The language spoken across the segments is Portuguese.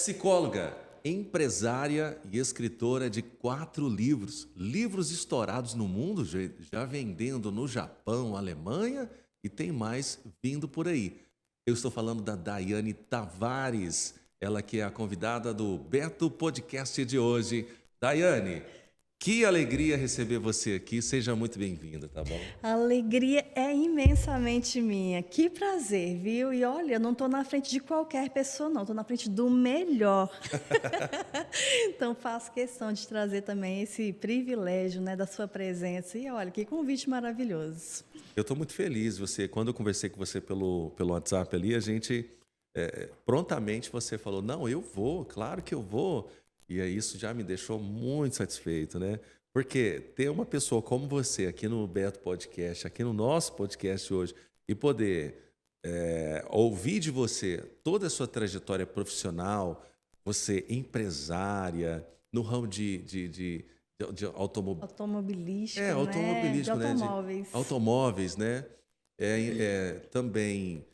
psicóloga, empresária e escritora de 4 livros. Livros estourados no mundo, já vendendo no Japão, Alemanha e tem mais vindo por aí. Eu estou falando da Daiane Tavares, ela que é a convidada do Beto Podcast de hoje. Daiane, que alegria receber você aqui. Seja muito bem-vinda, tá bom? A alegria é imensamente minha. Que prazer, viu? E olha, eu não estou na frente de qualquer pessoa, não. Estou na frente do melhor. Então, faço questão de trazer também esse privilégio, né, da sua presença. E olha, que convite maravilhoso. Eu estou muito feliz. Quando eu conversei com você pelo WhatsApp ali, a gente prontamente você falou, não, eu vou, claro que eu vou. E aí isso já me deixou muito satisfeito, né? Porque ter uma pessoa como você aqui no Beto Podcast, aqui no nosso podcast hoje, e poder ouvir de você toda a sua trajetória profissional, você empresária, no ramo de Automobilístico, automobilístico, né? De né? automóveis. Automóveis, né? Também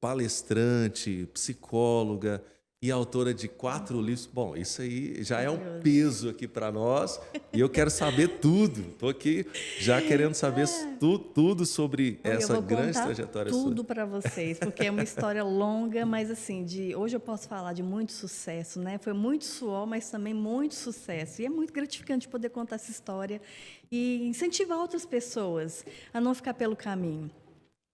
palestrante, psicóloga e autora de 4 livros. Bom, isso aí já é um peso aqui para nós e eu quero saber tudo. Estou aqui já querendo saber tudo sobre essa grande trajetória sua. Tudo para vocês, porque é uma história longa, mas assim, hoje eu posso falar de muito sucesso, né? Foi muito suor, mas também muito sucesso. E é muito gratificante poder contar essa história e incentivar outras pessoas a não ficar pelo caminho.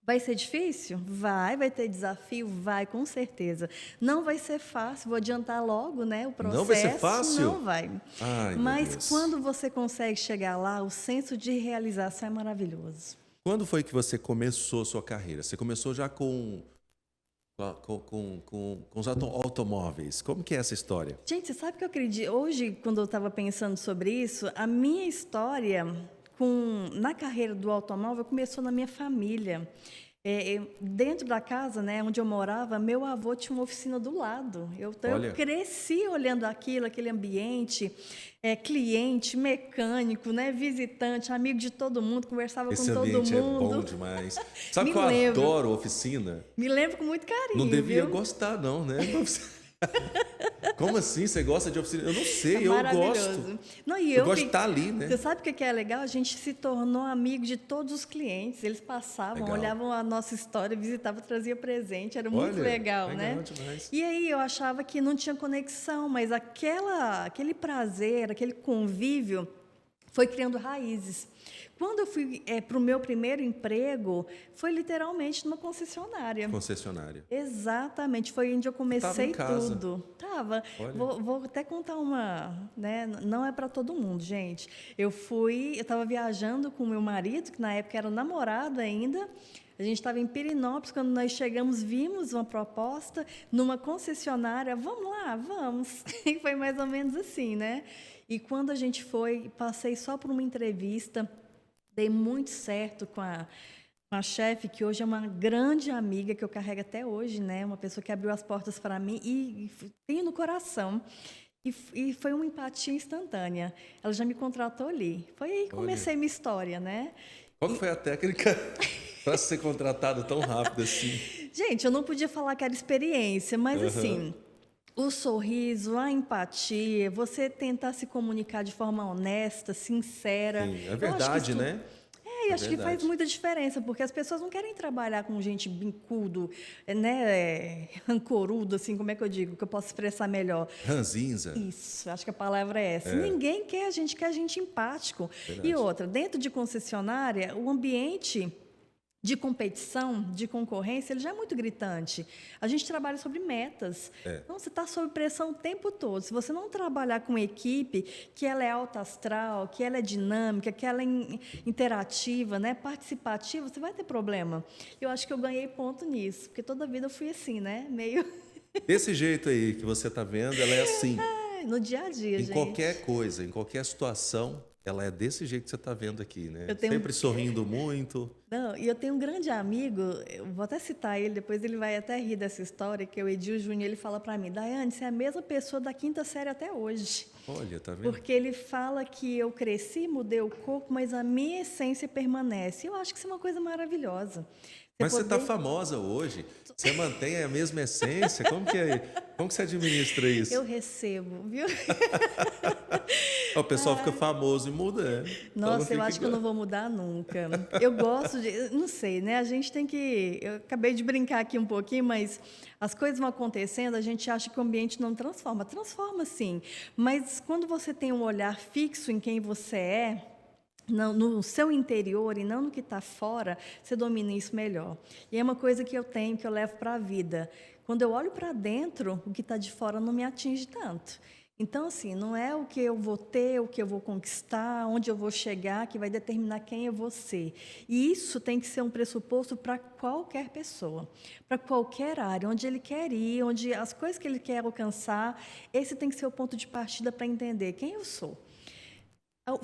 Vai ser difícil? Vai ter desafio? Vai, com certeza. Não vai ser fácil, vou adiantar logo, né, o processo. Não vai ser fácil? Não vai. Ai, mas quando você consegue chegar lá, o senso de realização é maravilhoso. Quando foi que você começou a sua carreira? Você começou já com os automóveis. Como que é essa história? Gente, você sabe que eu acredito? Hoje, quando eu estava pensando sobre isso, a minha história na carreira do automóvel começou na minha família. Dentro da casa, né, onde eu morava, meu avô tinha uma oficina do lado. Eu cresci olhando aquele ambiente, cliente, mecânico, né, visitante, amigo de todo mundo, conversava com todo mundo. Esse ambiente é bom demais. Sabe que eu adoro oficina? Me lembro com muito carinho. Não devia gostar, não, né? Como assim? Você gosta de oficina? Eu não sei, eu gosto. Não, eu gosto de estar ali, né? Você sabe o que é legal? A gente se tornou amigo de todos os clientes. Eles passavam, olhavam a nossa história, visitavam, traziam presente. Era muito legal, né? Demais. E aí eu achava que não tinha conexão, mas aquele prazer, aquele convívio foi criando raízes. Quando eu fui para o meu primeiro emprego, foi literalmente numa concessionária. Concessionária. Exatamente, foi onde eu comecei tudo. Tava. Vou até contar uma, né? Não é para todo mundo, gente. Eu estava viajando com o meu marido, que na época era namorado ainda. A gente estava em Pirinópolis, quando nós chegamos, vimos uma proposta numa concessionária. Vamos lá, vamos. E foi mais ou menos assim, né? E quando a gente foi, passei só por uma entrevista. Dei muito certo com a chefe, que hoje é uma grande amiga, que eu carrego até hoje, né? Uma pessoa que abriu as portas para mim e tenho no coração. E foi uma empatia instantânea. Ela já me contratou ali. Foi aí que comecei minha história, né? Qual foi a técnica para ser contratado tão rápido assim? Gente, eu não podia falar que era experiência, mas assim... O sorriso, a empatia, você tentar se comunicar de forma honesta, sincera. Sim, é verdade, né? Acho que faz muita diferença, porque as pessoas não querem trabalhar com gente bincudo, né, rancorudo, assim, como é que eu digo, que eu posso expressar melhor? Ranzinza. Isso, acho que a palavra é essa. Ninguém quer a gente empático. Verdade. E outra, dentro de concessionária, o ambiente de competição, de concorrência, ele já é muito gritante. A gente trabalha sobre metas. Então, você está sob pressão o tempo todo. Se você não trabalhar com equipe, que ela é alta astral, que ela é dinâmica, que ela é interativa, né, participativa, você vai ter problema. Eu acho que eu ganhei ponto nisso, porque toda a vida eu fui assim, né? Meio... Desse jeito aí que você está vendo, ela é assim. No dia a dia, gente. Em qualquer coisa, em qualquer situação, ela é desse jeito que você está vendo aqui, né? Sempre sorrindo muito. Não, e eu tenho um grande amigo, eu vou até citar ele, depois ele vai até rir dessa história, que é o Edil Júnior. Ele fala para mim: Daiane, você é a mesma pessoa da 5ª série até hoje. Olha, tá vendo? Porque ele fala que eu cresci, mudei o corpo, mas a minha essência permanece. Eu acho que isso é uma coisa maravilhosa. Mas você está poder... famosa hoje, você mantém a mesma essência, como que você administra Eu isso? recebo, viu? O pessoal fica famoso e muda, né? Só não Nossa, eu fica acho que eu igual. não vou mudar nunca. Eu gosto de, não sei, né? A gente tem que, eu acabei de brincar aqui um pouquinho, mas as coisas vão acontecendo, a gente acha que o ambiente não transforma. Transforma sim, mas quando você tem um olhar fixo em quem você é, no seu interior e não no que está fora, você domina isso melhor. E é uma coisa que eu tenho, que eu levo para a vida. Quando eu olho para dentro, o que está de fora não me atinge tanto. Então, assim, não é o que eu vou ter, o que eu vou conquistar, onde eu vou chegar, que vai determinar quem eu vou ser. E isso tem que ser um pressuposto para qualquer pessoa, para qualquer área, onde ele quer ir, onde as coisas que ele quer alcançar, esse tem que ser o ponto de partida para entender quem eu sou.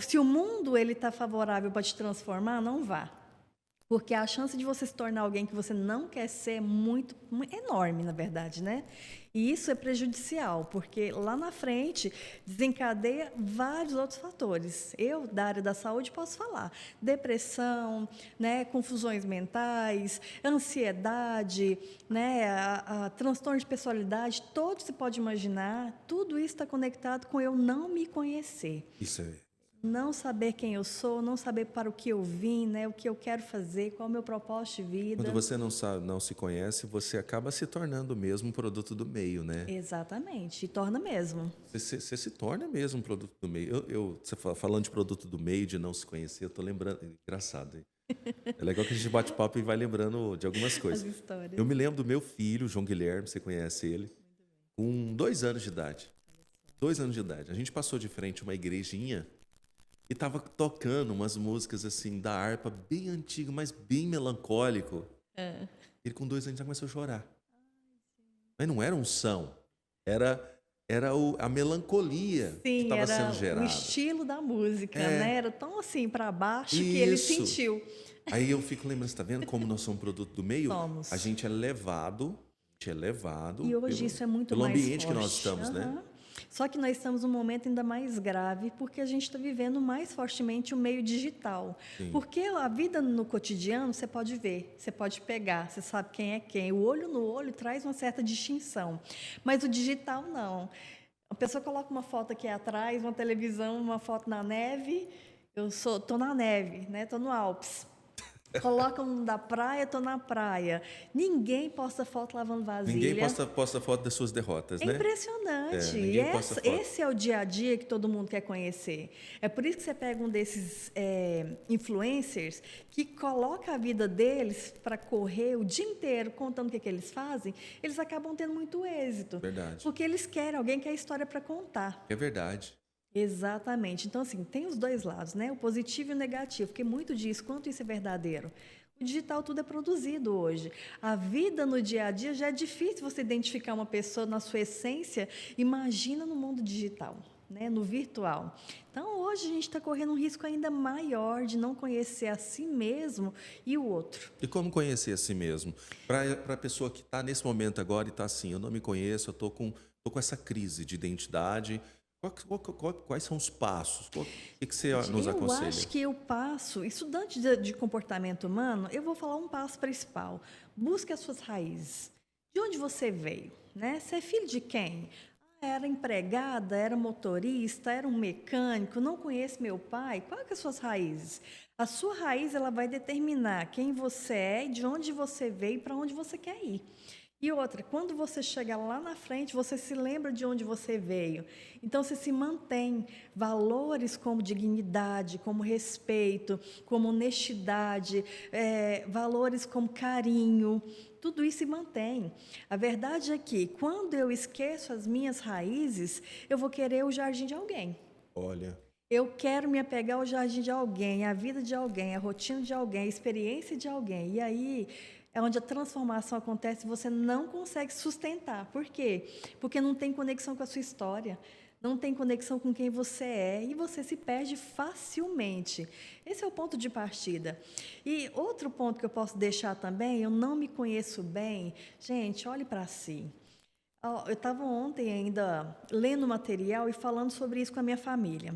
Se o mundo ele está favorável para te transformar, não vá. Porque a chance de você se tornar alguém que você não quer ser é enorme, na verdade, né? E isso é prejudicial, porque lá na frente desencadeia vários outros fatores. Eu, da área da saúde, posso falar. Depressão, né, confusões mentais, ansiedade, né, a transtorno de personalidade, todo se pode imaginar, tudo isso está conectado com eu não me conhecer. Isso é. Não saber quem eu sou, não saber para o que eu vim, né, o que eu quero fazer, qual é o meu propósito de Quando vida. você não sabe, não se conhece, você acaba se tornando mesmo um produto do meio, né? Exatamente, e torna mesmo. Você se torna mesmo um produto do meio. Você falando de produto do meio, de não se conhecer, eu tô lembrando. Engraçado, hein? É legal que a gente bate papo e vai lembrando de algumas As coisas. Eu histórias. me lembro do meu filho, João Guilherme, você conhece ele, com 2 anos de idade. 2 anos de idade. A gente passou de frente a uma igrejinha e tava tocando umas músicas assim da harpa, bem antigo, mas bem melancólico. É. Ele com 2 anos já começou a chorar. Mas não era unção, era a melancolia que Sim, estava sendo era o gerada. estilo da música, né? É, Era tão assim para baixo que ele isso. sentiu. Aí eu fico lembrando, você está vendo como nós somos produto do meio? A Somos. gente é levado, E hoje isso é muito pelo mais ambiente que nós forte. estamos, né? Aham. Só que nós estamos num momento ainda mais grave, porque a gente está vivendo mais fortemente o meio digital. Sim, Porque a vida no cotidiano, você pode ver, você pode pegar, você sabe quem é quem. O olho no olho traz uma certa distinção. Mas o digital, não. A pessoa coloca uma foto aqui atrás, uma televisão, uma foto na neve. Tô na neve, né? Tô no Alpes. Coloca um da praia, tô na praia. Ninguém posta foto lavando ninguém vasilha. posta foto das suas derrotas, É né? impressionante. E Ninguém posta foto. esse é o dia a dia que todo mundo quer conhecer. É por isso que você pega um desses influencers que coloca a vida deles para correr o dia inteiro contando o que eles fazem, eles acabam tendo muito êxito. Verdade. Porque eles querem alguém que é a história para contar. É verdade. Exatamente. Então, assim, tem os dois lados, né? O positivo e o negativo, porque muito diz quanto isso é verdadeiro. O digital tudo é produzido hoje. A vida no dia a dia já é difícil você identificar uma pessoa na sua essência. Imagina no mundo digital, né? No virtual. Então, hoje a gente está correndo um risco ainda maior de não conhecer a si mesmo e o outro. E como conhecer a si mesmo? Para a pessoa que está nesse momento agora e está assim, eu não me conheço, eu tô com essa crise de identidade. Quais são os passos? O que você nos aconselha? Eu acho que eu passo, estudante de comportamento humano, eu vou falar um passo principal. Busque as suas raízes. De onde você veio? Né? Você é filho de quem? Era empregada, era motorista, era um mecânico, não conheço meu pai. Quais que são as suas raízes? A sua raiz ela vai determinar quem você é, de onde você veio e para onde você quer ir. E outra, quando você chega lá na frente, você se lembra de onde você veio. Então, você se mantém valores como dignidade, como respeito, como honestidade, valores como carinho. Tudo isso se mantém. A verdade é que, quando eu esqueço as minhas raízes, eu vou querer o jardim de alguém. Olha, Eu quero me apegar ao jardim de alguém, à vida de alguém, à rotina de alguém, à experiência de alguém. E aí é onde a transformação acontece e você não consegue sustentar. Por quê? Porque não tem conexão com a sua história, não tem conexão com quem você é e você se perde facilmente. Esse é o ponto de partida. E outro ponto que eu posso deixar também, eu não me conheço bem. Gente, olhe para si. Eu estava ontem ainda lendo material e falando sobre isso com a minha família.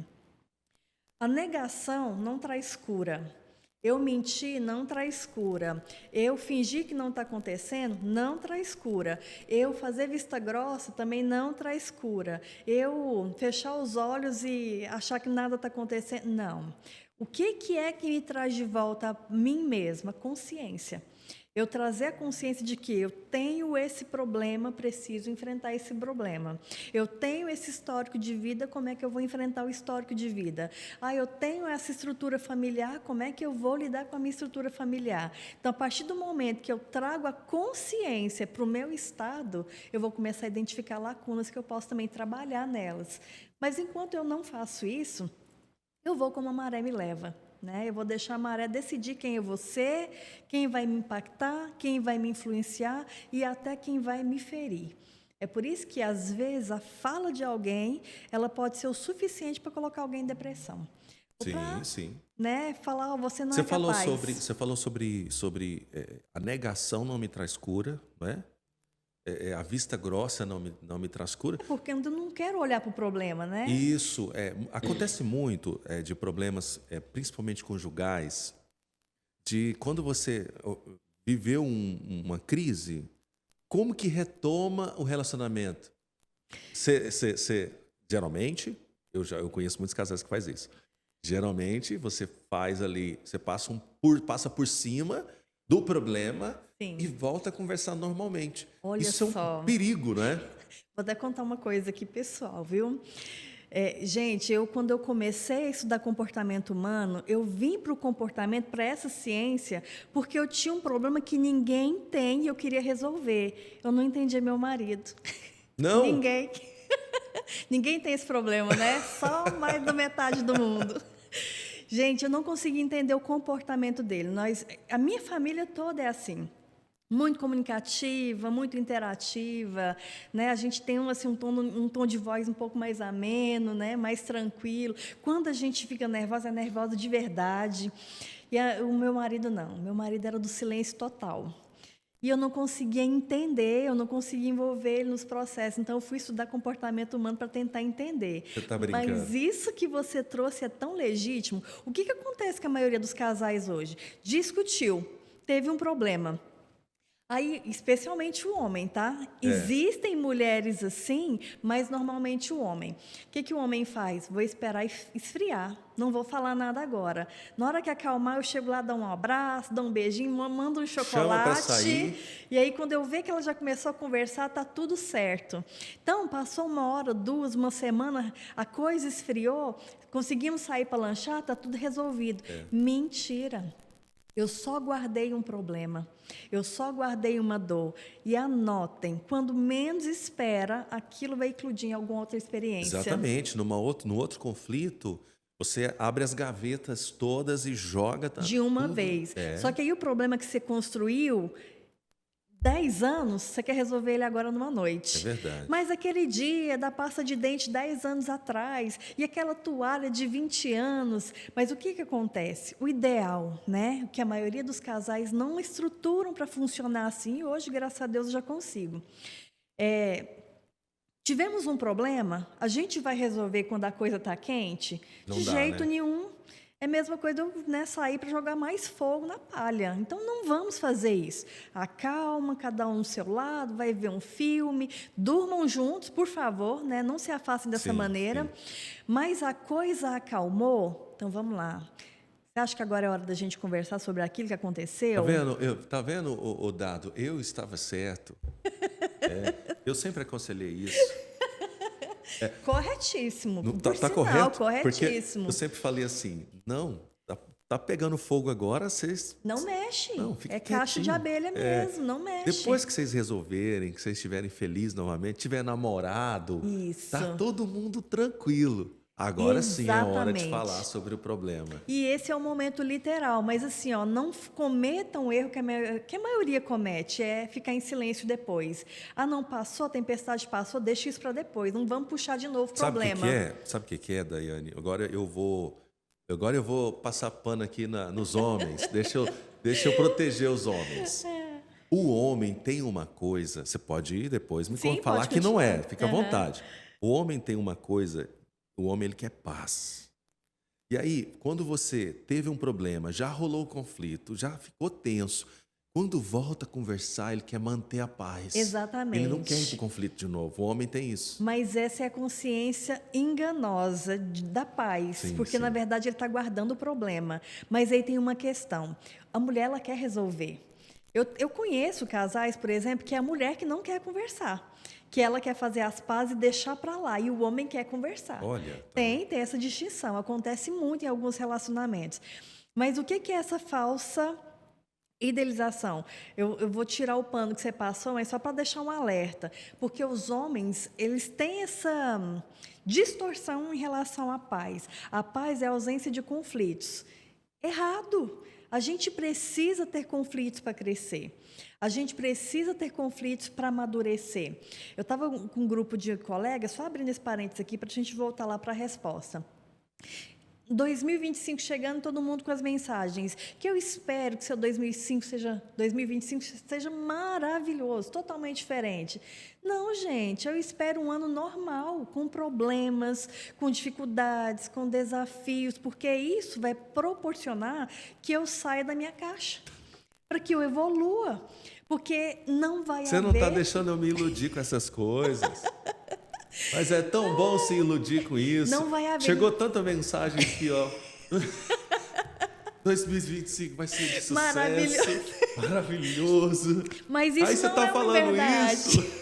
A negação não traz cura. Eu mentir não traz cura. Eu fingir que não está acontecendo não traz cura. Eu fazer vista grossa também não traz cura. Eu fechar os olhos e achar que nada está acontecendo, não. O que é que me traz de volta a mim mesma? Consciência. Eu trazer a consciência de que eu tenho esse problema, preciso enfrentar esse problema. Eu tenho esse histórico de vida, como é que eu vou enfrentar o histórico de vida? Ah, eu tenho essa estrutura familiar, como é que eu vou lidar com a minha estrutura familiar? Então, a partir do momento que eu trago a consciência para o meu estado, eu vou começar a identificar lacunas que eu posso também trabalhar nelas. Mas enquanto eu não faço isso, eu vou como a maré me leva. Né? Eu vou deixar a maré decidir quem eu vou ser, quem vai me impactar, quem vai me influenciar e até quem vai me ferir. É por isso que, às vezes, a fala de alguém ela pode ser o suficiente para colocar alguém em depressão. Sim, pra, sim. né, falar, oh, você não Você é falou capaz. você falou sobre a negação não me traz cura, não é? A vista grossa não me traz cura. É porque eu não quero olhar para o problema, né? Isso acontece muito de problemas, principalmente conjugais, de quando você viveu uma crise, como que retoma o relacionamento? Geralmente, eu conheço muitos casais que fazem isso. Geralmente, você faz ali, você passa por cima do problema Sim. e volta a conversar normalmente. Olha Isso é só. um perigo, não é? Vou até contar uma coisa aqui pessoal, viu? Gente, quando eu comecei a estudar comportamento humano, eu vim para o comportamento, para essa ciência, porque eu tinha um problema que ninguém tem e eu queria resolver. Eu não entendia meu marido. Não? Ninguém. Ninguém tem esse problema, né? Só mais da metade do mundo. Gente, eu não conseguia entender o comportamento dele. A minha família toda é assim. Muito comunicativa, muito interativa, né? A gente tem assim, um tom de voz um pouco mais ameno, né? Mais tranquilo. Quando a gente fica nervosa, é nervosa de verdade. E o meu marido não. Meu marido era do silêncio total. E eu não conseguia entender, eu não conseguia envolver ele nos processos. Então, eu fui estudar comportamento humano para tentar entender. Você está brincando? Mas isso que você trouxe é tão legítimo. O que acontece com a maioria dos casais hoje? Discutiu, teve um problema. Aí, especialmente o homem, tá? Existem mulheres assim, mas normalmente o homem. O que o homem faz? Vou esperar esfriar, não vou falar nada agora. Na hora que acalmar, eu chego lá, dou um abraço, dou um beijinho, mando um chocolate. Chama pra sair. E aí, quando eu ver que ela já começou a conversar, tá tudo certo. Então, passou 1 hora, 2, uma semana, a coisa esfriou, conseguimos sair para lanchar, tá tudo resolvido. Mentira. Eu só guardei um problema, eu só guardei uma dor. E anotem, quando menos espera, aquilo vai eclodir em alguma outra experiência. Exatamente. No outro conflito, você abre as gavetas todas e joga... De uma tudo. vez. Só que aí o problema que você construiu... 10 anos, você quer resolver ele agora numa noite. É verdade. Mas aquele dia da pasta de dente 10 anos atrás, e aquela toalha de 20 anos. Mas o que acontece? O ideal, né? Que a maioria dos casais não estruturam para funcionar assim, e hoje, graças a Deus, eu já consigo. Tivemos um problema, a gente vai resolver quando a coisa está quente? Não de dá, jeito né? nenhum. É a mesma coisa eu sair para jogar mais fogo na palha. Então, não vamos fazer isso. Acalma, cada um no seu lado, vai ver um filme, durmam juntos, por favor, né? Não se afastem dessa maneira. Sim. Mas a coisa acalmou, então vamos lá. Você acha que agora é hora da gente conversar sobre aquilo que aconteceu? Tá vendo, o Dado? Eu estava certo. Eu sempre aconselhei isso. Corretíssimo. Tá sinal, correto? Corretíssimo. Porque eu sempre falei assim, não, tá pegando fogo agora, vocês... Não mexe. Não, fica quietinho. Caixa de abelha mesmo, não mexe. Depois que vocês resolverem, que vocês estiverem felizes novamente, tiver namorado, isso. Tá todo mundo tranquilo. Agora Exatamente. Sim é hora de falar sobre o problema. E esse é o momento literal, mas assim, não cometam o erro que a maioria comete, é ficar em silêncio depois. Não passou, a tempestade passou, deixa isso para depois, não vamos puxar de novo o problema. Sabe o que é, Daiane? Agora eu vou passar pano aqui nos homens, deixa eu proteger os homens. O homem tem uma coisa, você pode ir depois me falar que não é, fica à vontade. O homem tem uma coisa... O homem, ele quer paz. E aí, quando você teve um problema, já rolou o conflito, já ficou tenso, quando volta a conversar, ele quer manter a paz. Ele não quer ir para o Exatamente. conflito de novo. O homem tem isso. Mas essa é a consciência enganosa da paz, Sim, porque na sim. verdade ele está guardando o problema. Mas aí tem uma questão: a mulher ela quer resolver. Eu conheço casais, por exemplo, que é a mulher que não quer conversar, que ela quer fazer as pazes e deixar para lá, e o homem quer conversar. Olha, tá. Tem essa distinção, acontece muito em alguns relacionamentos. Mas o que é essa falsa idealização? Eu vou tirar o pano que você passou, mas só para deixar um alerta, porque os homens, eles têm essa distorção em relação à paz. A paz é a ausência de conflitos. Errado. A gente precisa ter conflitos para crescer. A gente precisa ter conflitos para amadurecer. Eu estava com um grupo de colegas, só abrindo esse parênteses aqui para a gente voltar lá para a resposta. 2025 chegando, todo mundo com as mensagens. Que eu espero que seu 2025 seja maravilhoso, totalmente diferente. Não, gente, eu espero um ano normal, com problemas, com dificuldades, com desafios, porque isso vai proporcionar que eu saia da minha caixa, para que eu evolua. Porque não vai Você não haver... está deixando eu me iludir com essas coisas. Mas é tão bom se iludir com isso. Não vai haver. Chegou tanta mensagem aqui, ó. 2025 vai ser de sucesso. Maravilhoso. Maravilhoso. Mas isso Aí você não tá é uma falando verdade. isso.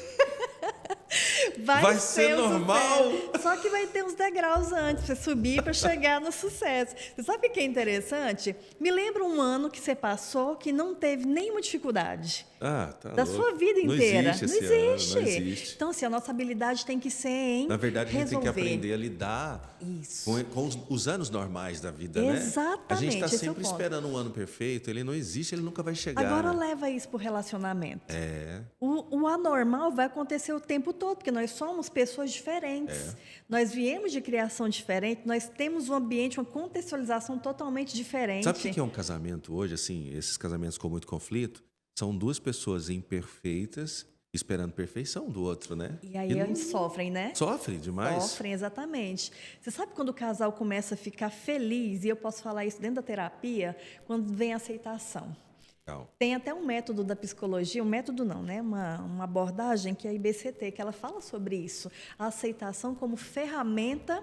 Vai ser um normal. sucesso. Só que vai ter uns degraus antes para subir para chegar no sucesso. Você sabe o que é interessante? Me lembra um ano que você passou que não teve nenhuma dificuldade. Ah, tá Da louco. sua vida inteira. Não existe esse ano, não existe. Então, assim, a nossa habilidade tem que ser em Na verdade, a gente tem que resolver. aprender a lidar Isso. com os anos normais da vida, né? A Exatamente, gente está esse é o sempre ponto. esperando um ano perfeito. Ele não existe, ele nunca vai chegar. Agora né? leva isso para o relacionamento. É. O anormal vai acontecer o tempo todo, porque nós somos pessoas diferentes. Nós viemos de criação diferente, nós temos um ambiente, uma contextualização totalmente diferente. Sabe o que é um casamento hoje? Assim, esses casamentos com muito conflito são duas pessoas imperfeitas esperando perfeição um do outro, né? E aí eles sofrem, né? Sofre demais. Sofrem, exatamente. Você sabe quando o casal começa a ficar feliz, e eu posso falar isso dentro da terapia, quando vem a aceitação. Legal. Tem até um método da psicologia, um método não, né? Uma abordagem que é a IBCT, que ela fala sobre isso. A aceitação como ferramenta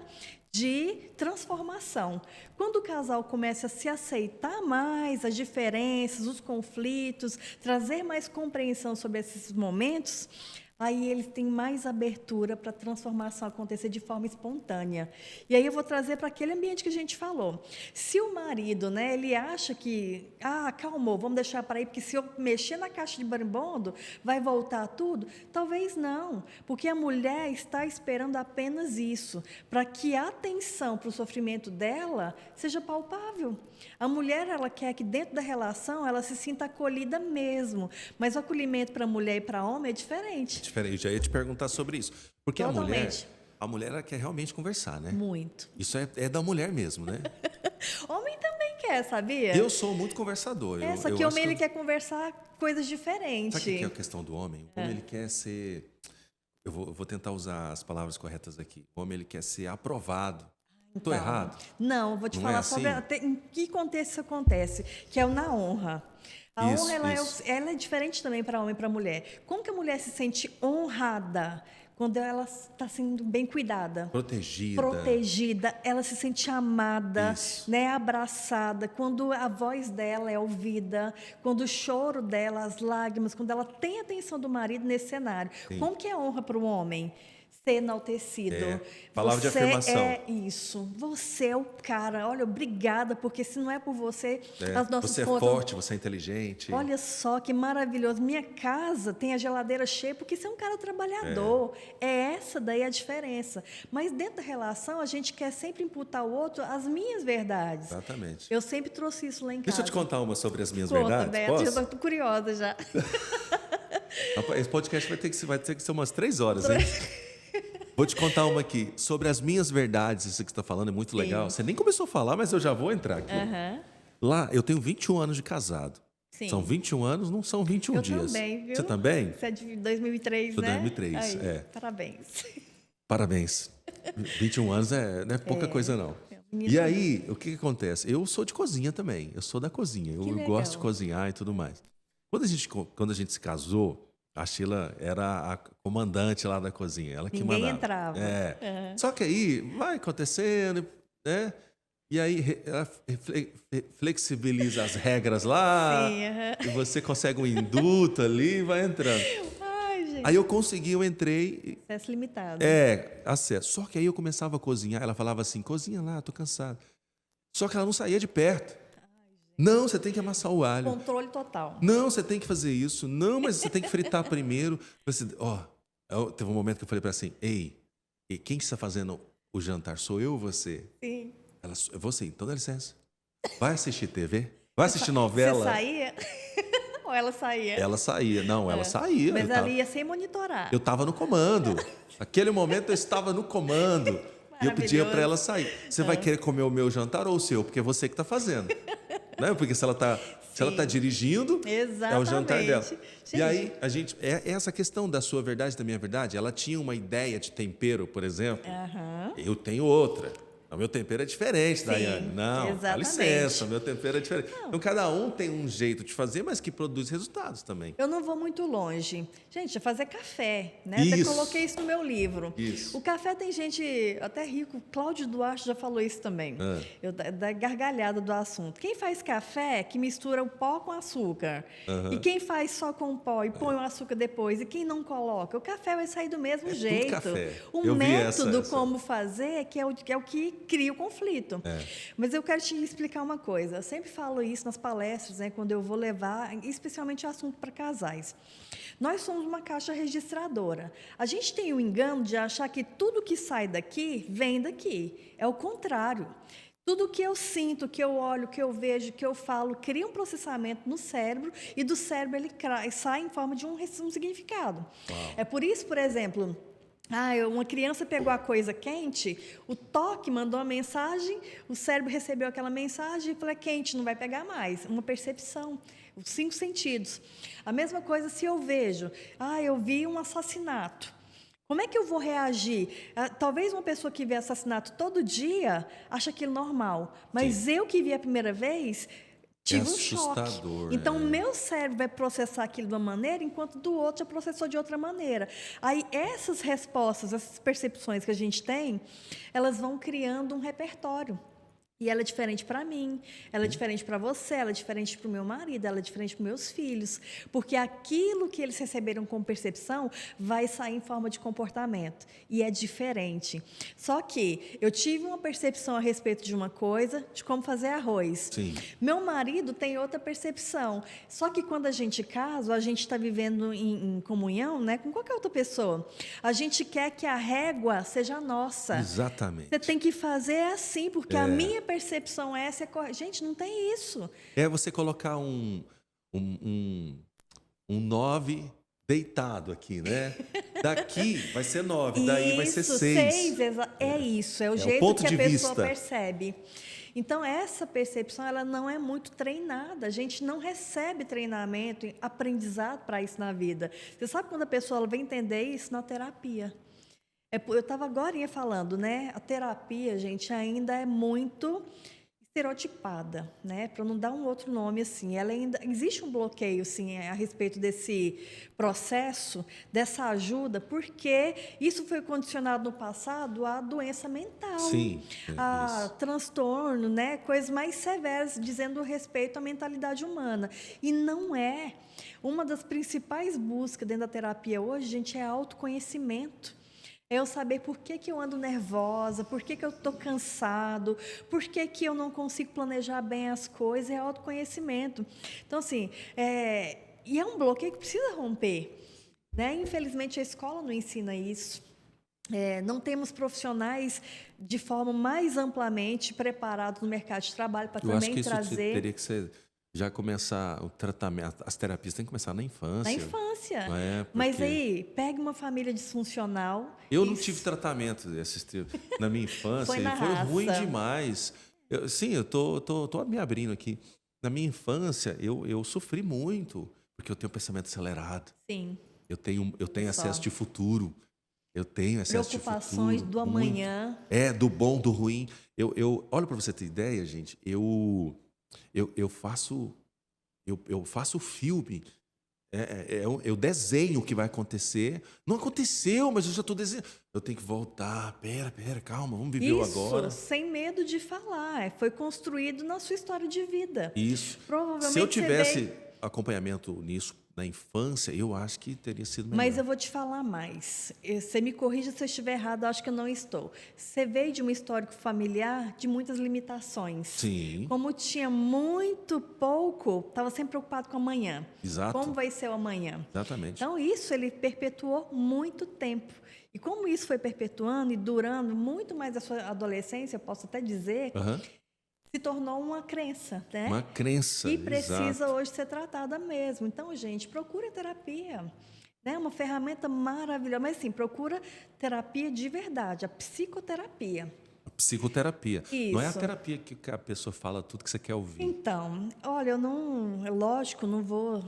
de transformação. Quando o casal começa a se aceitar mais, as diferenças, os conflitos, trazer mais compreensão sobre esses momentos, aí eles têm mais abertura para a transformação acontecer de forma espontânea. E aí eu vou trazer para aquele ambiente que a gente falou. Se o marido, né, ele acha que, acalmou, vamos deixar para aí, porque se eu mexer na caixa de marimbondo, vai voltar tudo? Talvez não, porque a mulher está esperando apenas isso, para que a atenção para o sofrimento dela seja palpável. A mulher, ela quer que dentro da relação ela se sinta acolhida mesmo, mas o acolhimento para mulher e para homem é diferente. Diferente. Eu já ia te perguntar sobre isso. Porque Totalmente. a mulher ela quer realmente conversar, né? Muito. Isso é da mulher mesmo, né? Homem também quer, sabia? Eu sou muito conversador. Só eu que acho homem ele quer conversar coisas diferentes. Sabe o que é a questão do homem? O homem ele quer ser... Eu vou tentar usar as palavras corretas aqui. O homem ele quer ser aprovado. Estou errado? Não, eu vou te Não falar é assim? sobre em que contexto isso acontece, que é o na honra. A Isso, honra ela isso. ela é diferente também para homem e para mulher. Como que a mulher se sente honrada quando ela está sendo bem cuidada? Protegida, ela se sente amada, Isso. né, abraçada, quando a voz dela é ouvida, quando o choro dela, as lágrimas, quando ela tem a atenção do marido nesse cenário. Sim. Como que é honra para o homem? Ser enaltecido. Palavra de Você afirmação. é isso. Você é o cara. Olha, obrigada, porque se não é por você, as nossas Você é contas... forte, você é inteligente. Olha só que maravilhoso. Minha casa tem a geladeira cheia porque você é um cara trabalhador. É essa daí a diferença. Mas dentro da relação, a gente quer sempre imputar ao outro as minhas verdades. Exatamente. Eu sempre trouxe isso lá em casa. Deixa eu te contar uma sobre as minhas Conta, verdades. Beto, Posso? eu já estou curiosa já. Esse podcast vai ter que ser umas 3 horas, hein? Vou te contar uma aqui. Sobre as minhas verdades, isso que você está falando é muito legal. Você nem começou a falar, mas eu já vou entrar aqui. Lá, eu tenho 21 anos de casado. Sim. São 21 anos, não são 21 Eu dias. também, viu? Você também? Você é de 2003, Sou né? 2003, Aí, é. Parabéns. Parabéns. 21 anos não é pouca coisa, não. E aí, o que acontece? Eu sou de cozinha também. Eu sou da cozinha. Eu Que gosto de legal. cozinhar e tudo mais. Quando a gente se casou, a Sheila era a comandante lá da cozinha. Ela que Ninguém mandava. entrava. É. Aham. Só que aí vai acontecendo, né? E aí ela flexibiliza as regras lá. Sim, aham. E você consegue um induto ali e vai entrando. Ai, gente. Aí eu entrei. Acesso limitado. Acesso. Só que aí eu começava a cozinhar. Ela falava assim: cozinha lá, tô cansado. Só que ela não saía de perto. Não, você tem que amassar o alho. Controle total. Não, você tem que fazer isso. Não, mas você tem que fritar primeiro. Teve um momento que eu falei para ela assim: Ei, quem que está fazendo o jantar? Sou eu ou você? Sim. Ela, você, então dá licença. Vai assistir TV? Vai assistir Você novela? saía? Ou ela saía? Ela saía. Não, ela saía. Mas ali ia sem monitorar. Eu estava no comando. Naquele momento eu estava no comando. E eu pedia para ela sair. Você vai querer comer o meu jantar ou o seu? Porque é você que está fazendo. Né? Porque se ela tá dirigindo, é o jantar dela. Exatamente. E aí, essa questão da sua verdade, da minha verdade, ela tinha uma ideia de tempero, por exemplo. Aham. Eu tenho outra. O meu tempero é diferente, Daiane. Não, dá exatamente. licença, o meu tempero é diferente. Então, cada um tem um jeito de fazer, mas que produz resultados também. Eu não vou muito longe. Gente, é fazer café, né? Até Isso. coloquei isso no meu livro. Isso. O café tem gente até rico. Cláudio Duarte já falou isso também. Da gargalhada do assunto. Quem faz café que mistura o pó com açúcar. E quem faz só com pó e põe o açúcar depois. E quem não coloca, o café vai sair do mesmo jeito. Tudo café. O Eu vi método essa. como fazer que é o que cria o conflito. Mas eu quero te explicar uma coisa. Eu sempre falo isso nas palestras, né, quando eu vou levar, especialmente assunto para casais. Nós somos uma caixa registradora. A gente tem o engano de achar que tudo que sai daqui vem daqui. É o contrário. Tudo que eu sinto, que eu olho, que eu vejo, que eu falo, cria um processamento no cérebro e do cérebro ele sai em forma de um significado. Uau. É por isso, por exemplo, uma criança pegou a coisa quente, o toque mandou uma mensagem, o cérebro recebeu aquela mensagem e falou: é quente, não vai pegar mais. Uma percepção, os 5 sentidos. A mesma coisa se eu vejo, eu vi um assassinato. Como é que eu vou reagir? Talvez uma pessoa que vê assassinato todo dia acha aquilo normal, mas eu que vi a primeira vez tive um choque. Então, o meu cérebro vai processar aquilo de uma maneira, enquanto do outro já processou de outra maneira. Aí, essas respostas, essas percepções que a gente tem, elas vão criando um repertório. E ela é diferente para mim, ela é diferente para você, ela é diferente para o meu marido, ela é diferente para os meus filhos. Porque aquilo que eles receberam como percepção vai sair em forma de comportamento. E é diferente. Só que eu tive uma percepção a respeito de uma coisa, de como fazer arroz. Sim. Meu marido tem outra percepção. Só que quando a gente casa, a gente está vivendo em comunhão, né, com qualquer outra pessoa. A gente quer que a régua seja nossa. Exatamente. Você tem que fazer assim, porque a minha percepção essa é correta. Gente, não tem isso. É você colocar um 9 deitado aqui, né? Daqui vai ser 9, daí vai ser 6. É isso, é o jeito ponto que a de pessoa vista. percebe. Então, essa percepção, ela não é muito treinada. A gente não recebe treinamento, aprendizado para isso na vida. Você sabe quando a pessoa ela vai entender isso? Na terapia. Eu estava agora falando, né? A terapia, gente, ainda é muito estereotipada, né? Para não dar um outro nome assim. Ela ainda existe um bloqueio, assim, a respeito desse processo, dessa ajuda, porque isso foi condicionado no passado à doença mental, Sim, a transtorno, né? Coisas mais severas, dizendo respeito à mentalidade humana. E não é. Uma das principais buscas dentro da terapia hoje, gente, é autoconhecimento. É eu saber por que eu ando nervosa, por que eu estou cansado, por que eu não consigo planejar bem as coisas, é autoconhecimento. Então, assim, e é um bloqueio que precisa romper, né? Infelizmente, a escola não ensina isso. Não temos profissionais de forma mais amplamente preparados no mercado de trabalho para também trazer... Eu acho que isso teria que ser... Já começar o tratamento, as terapias têm que começar na infância. Na infância. Porque... Mas aí, pegue uma família disfuncional. Eu não tive tratamento na minha infância. Foi ruim demais. Eu tô me abrindo aqui. Na minha infância, eu sofri muito, porque eu tenho um pensamento acelerado. Sim. Eu tenho acesso de futuro. Eu tenho excesso de Preocupações futuro, do muito. amanhã. É, do bom, do ruim. Olha, para você ter ideia, gente, eu faço filme. Eu desenho o que vai acontecer. Não aconteceu, mas eu já estou desenhando. Eu tenho que voltar. Pera, calma, vamos viver o agora. Isso, sem medo de falar. Foi construído na sua história de vida. Isso. Provavelmente Se eu você tivesse veio... acompanhamento nisso na infância, eu acho que teria sido melhor. Mas eu vou te falar mais. Você me corrija se eu estiver errado, eu acho que eu não estou. Você veio de um histórico familiar de muitas limitações. Sim. Como tinha muito pouco, estava sempre preocupado com o amanhã. Exato. Como vai ser o amanhã? Exatamente. Então, isso ele perpetuou muito tempo. E como isso foi perpetuando e durando muito mais a sua adolescência, eu posso até dizer, se tornou uma crença, né? Uma crença, E precisa exato. hoje ser tratada mesmo. Então, gente, procura terapia. É uma ferramenta maravilhosa. Mas, sim, procura terapia de verdade, a psicoterapia. A psicoterapia. Isso. Não é a terapia que a pessoa fala tudo que você quer ouvir. Então, olha, lógico, não vou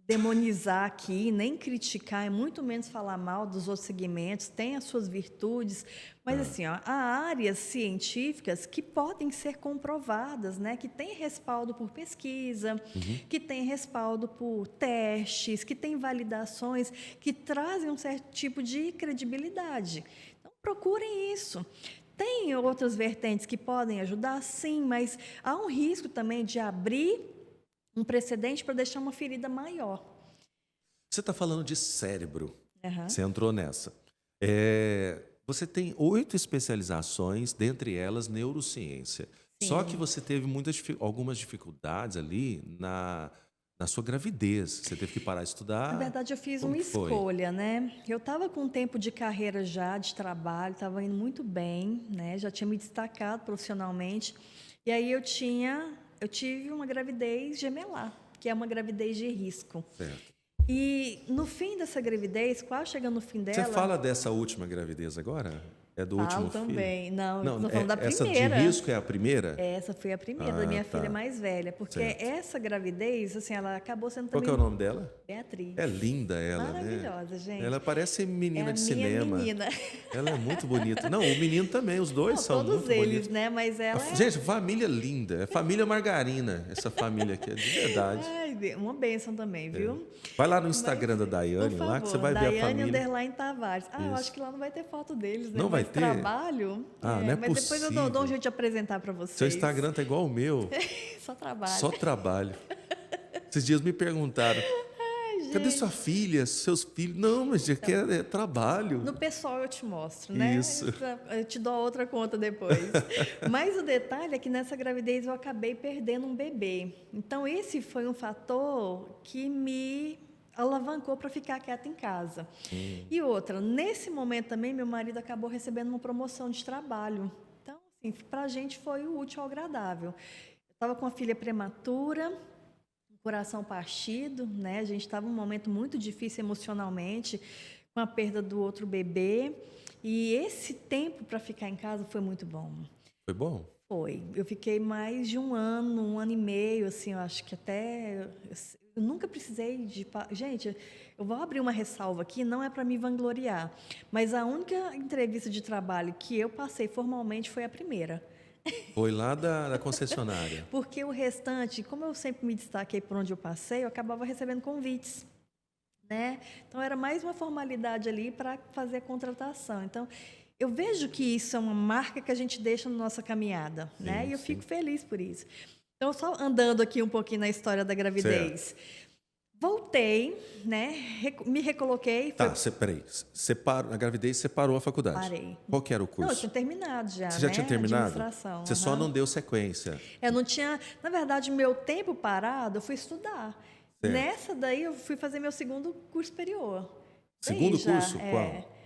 demonizar aqui, nem criticar, e muito menos falar mal dos outros segmentos, tem as suas virtudes, mas assim, ó, há áreas científicas que podem ser comprovadas, né, que tem respaldo por pesquisa, que tem respaldo por testes, que tem validações que trazem um certo tipo de credibilidade. Então, procurem isso. Tem outras vertentes que podem ajudar, sim, mas há um risco também de abrir um precedente para deixar uma ferida maior. Você está falando de cérebro. Uhum. Você entrou nessa. Você tem 8 especializações, dentre elas neurociência. Sim. Só que você teve algumas dificuldades ali na sua gravidez. Você teve que parar de estudar. Na verdade, eu fiz Como uma que foi? escolha, né? Eu estava com um tempo de carreira já, de trabalho, estava indo muito bem, né? Já tinha me destacado profissionalmente. E aí eu tive uma gravidez gemelar, que é uma gravidez de risco. Certo. E no fim dessa gravidez, quase chegando no fim dela... Você fala dessa última gravidez agora? É do último filho? Também. Não, estou falando da essa primeira. de risco é a primeira? Essa foi a primeira, da minha filha mais velha. Porque Certo. essa gravidez, assim, ela acabou sendo Qual também... que é o nome dela? Beatriz. É linda ela, Maravilhosa, né? gente. Ela parece menina é de a minha cinema. menina. Ela é muito bonita. Não, o menino também, os dois são Todos muito eles, bonitos. né? Mas ela é... Gente, família linda. É família margarina, essa família aqui, é de verdade. Ai, uma bênção também, viu? Vai lá no Instagram da Daiane, Por favor, lá que você vai ver a Daiane família. Tavares. Eu Isso. acho que lá não vai ter foto deles, né? Não vai Mas ter? trabalho. Ah, não é mas depois eu dou possível. um jeito de apresentar para vocês. Seu Instagram tá igual o meu. Só trabalho. Só trabalho. Esses dias me perguntaram, cadê sua filha, seus filhos? Não, mas é trabalho. No pessoal eu te mostro, né? Isso. Eu te dou outra conta depois. Mas o detalhe é que nessa gravidez eu acabei perdendo um bebê. Então esse foi um fator que me alavancou para ficar quieta em casa. E outra, nesse momento também meu marido acabou recebendo uma promoção de trabalho. Então, assim, para a gente foi o útil ao agradável. Eu estava com a filha prematura, coração partido, né? A gente estava num momento muito difícil emocionalmente, com a perda do outro bebê. E esse tempo para ficar em casa foi muito bom. Foi bom? Foi. Eu fiquei mais de um ano e meio, assim, eu acho que até... Eu nunca precisei de... Gente, eu vou abrir uma ressalva aqui, não é para me vangloriar, mas a única entrevista de trabalho que eu passei formalmente foi a primeira. Foi lá da concessionária. Porque o restante, como eu sempre me destaquei por onde eu passei, eu acabava recebendo convites, né? Então, era mais uma formalidade ali para fazer a contratação. Então, eu vejo que isso é uma marca que a gente deixa na nossa caminhada, né? E eu fico feliz por isso. Então, só andando aqui um pouquinho na história da gravidez. Certo. Voltei, né? Me recoloquei. Tá, peraí. Na gravidez, você parou a faculdade? Parei. Qual que era o curso? Não, eu tinha terminado já, Você já né? tinha terminado? Administração. Você só não deu sequência. Eu não tinha... Na verdade, meu tempo parado, eu fui estudar. Certo. Nessa daí, eu fui fazer meu segundo curso superior. Segundo Daí já, curso? Qual?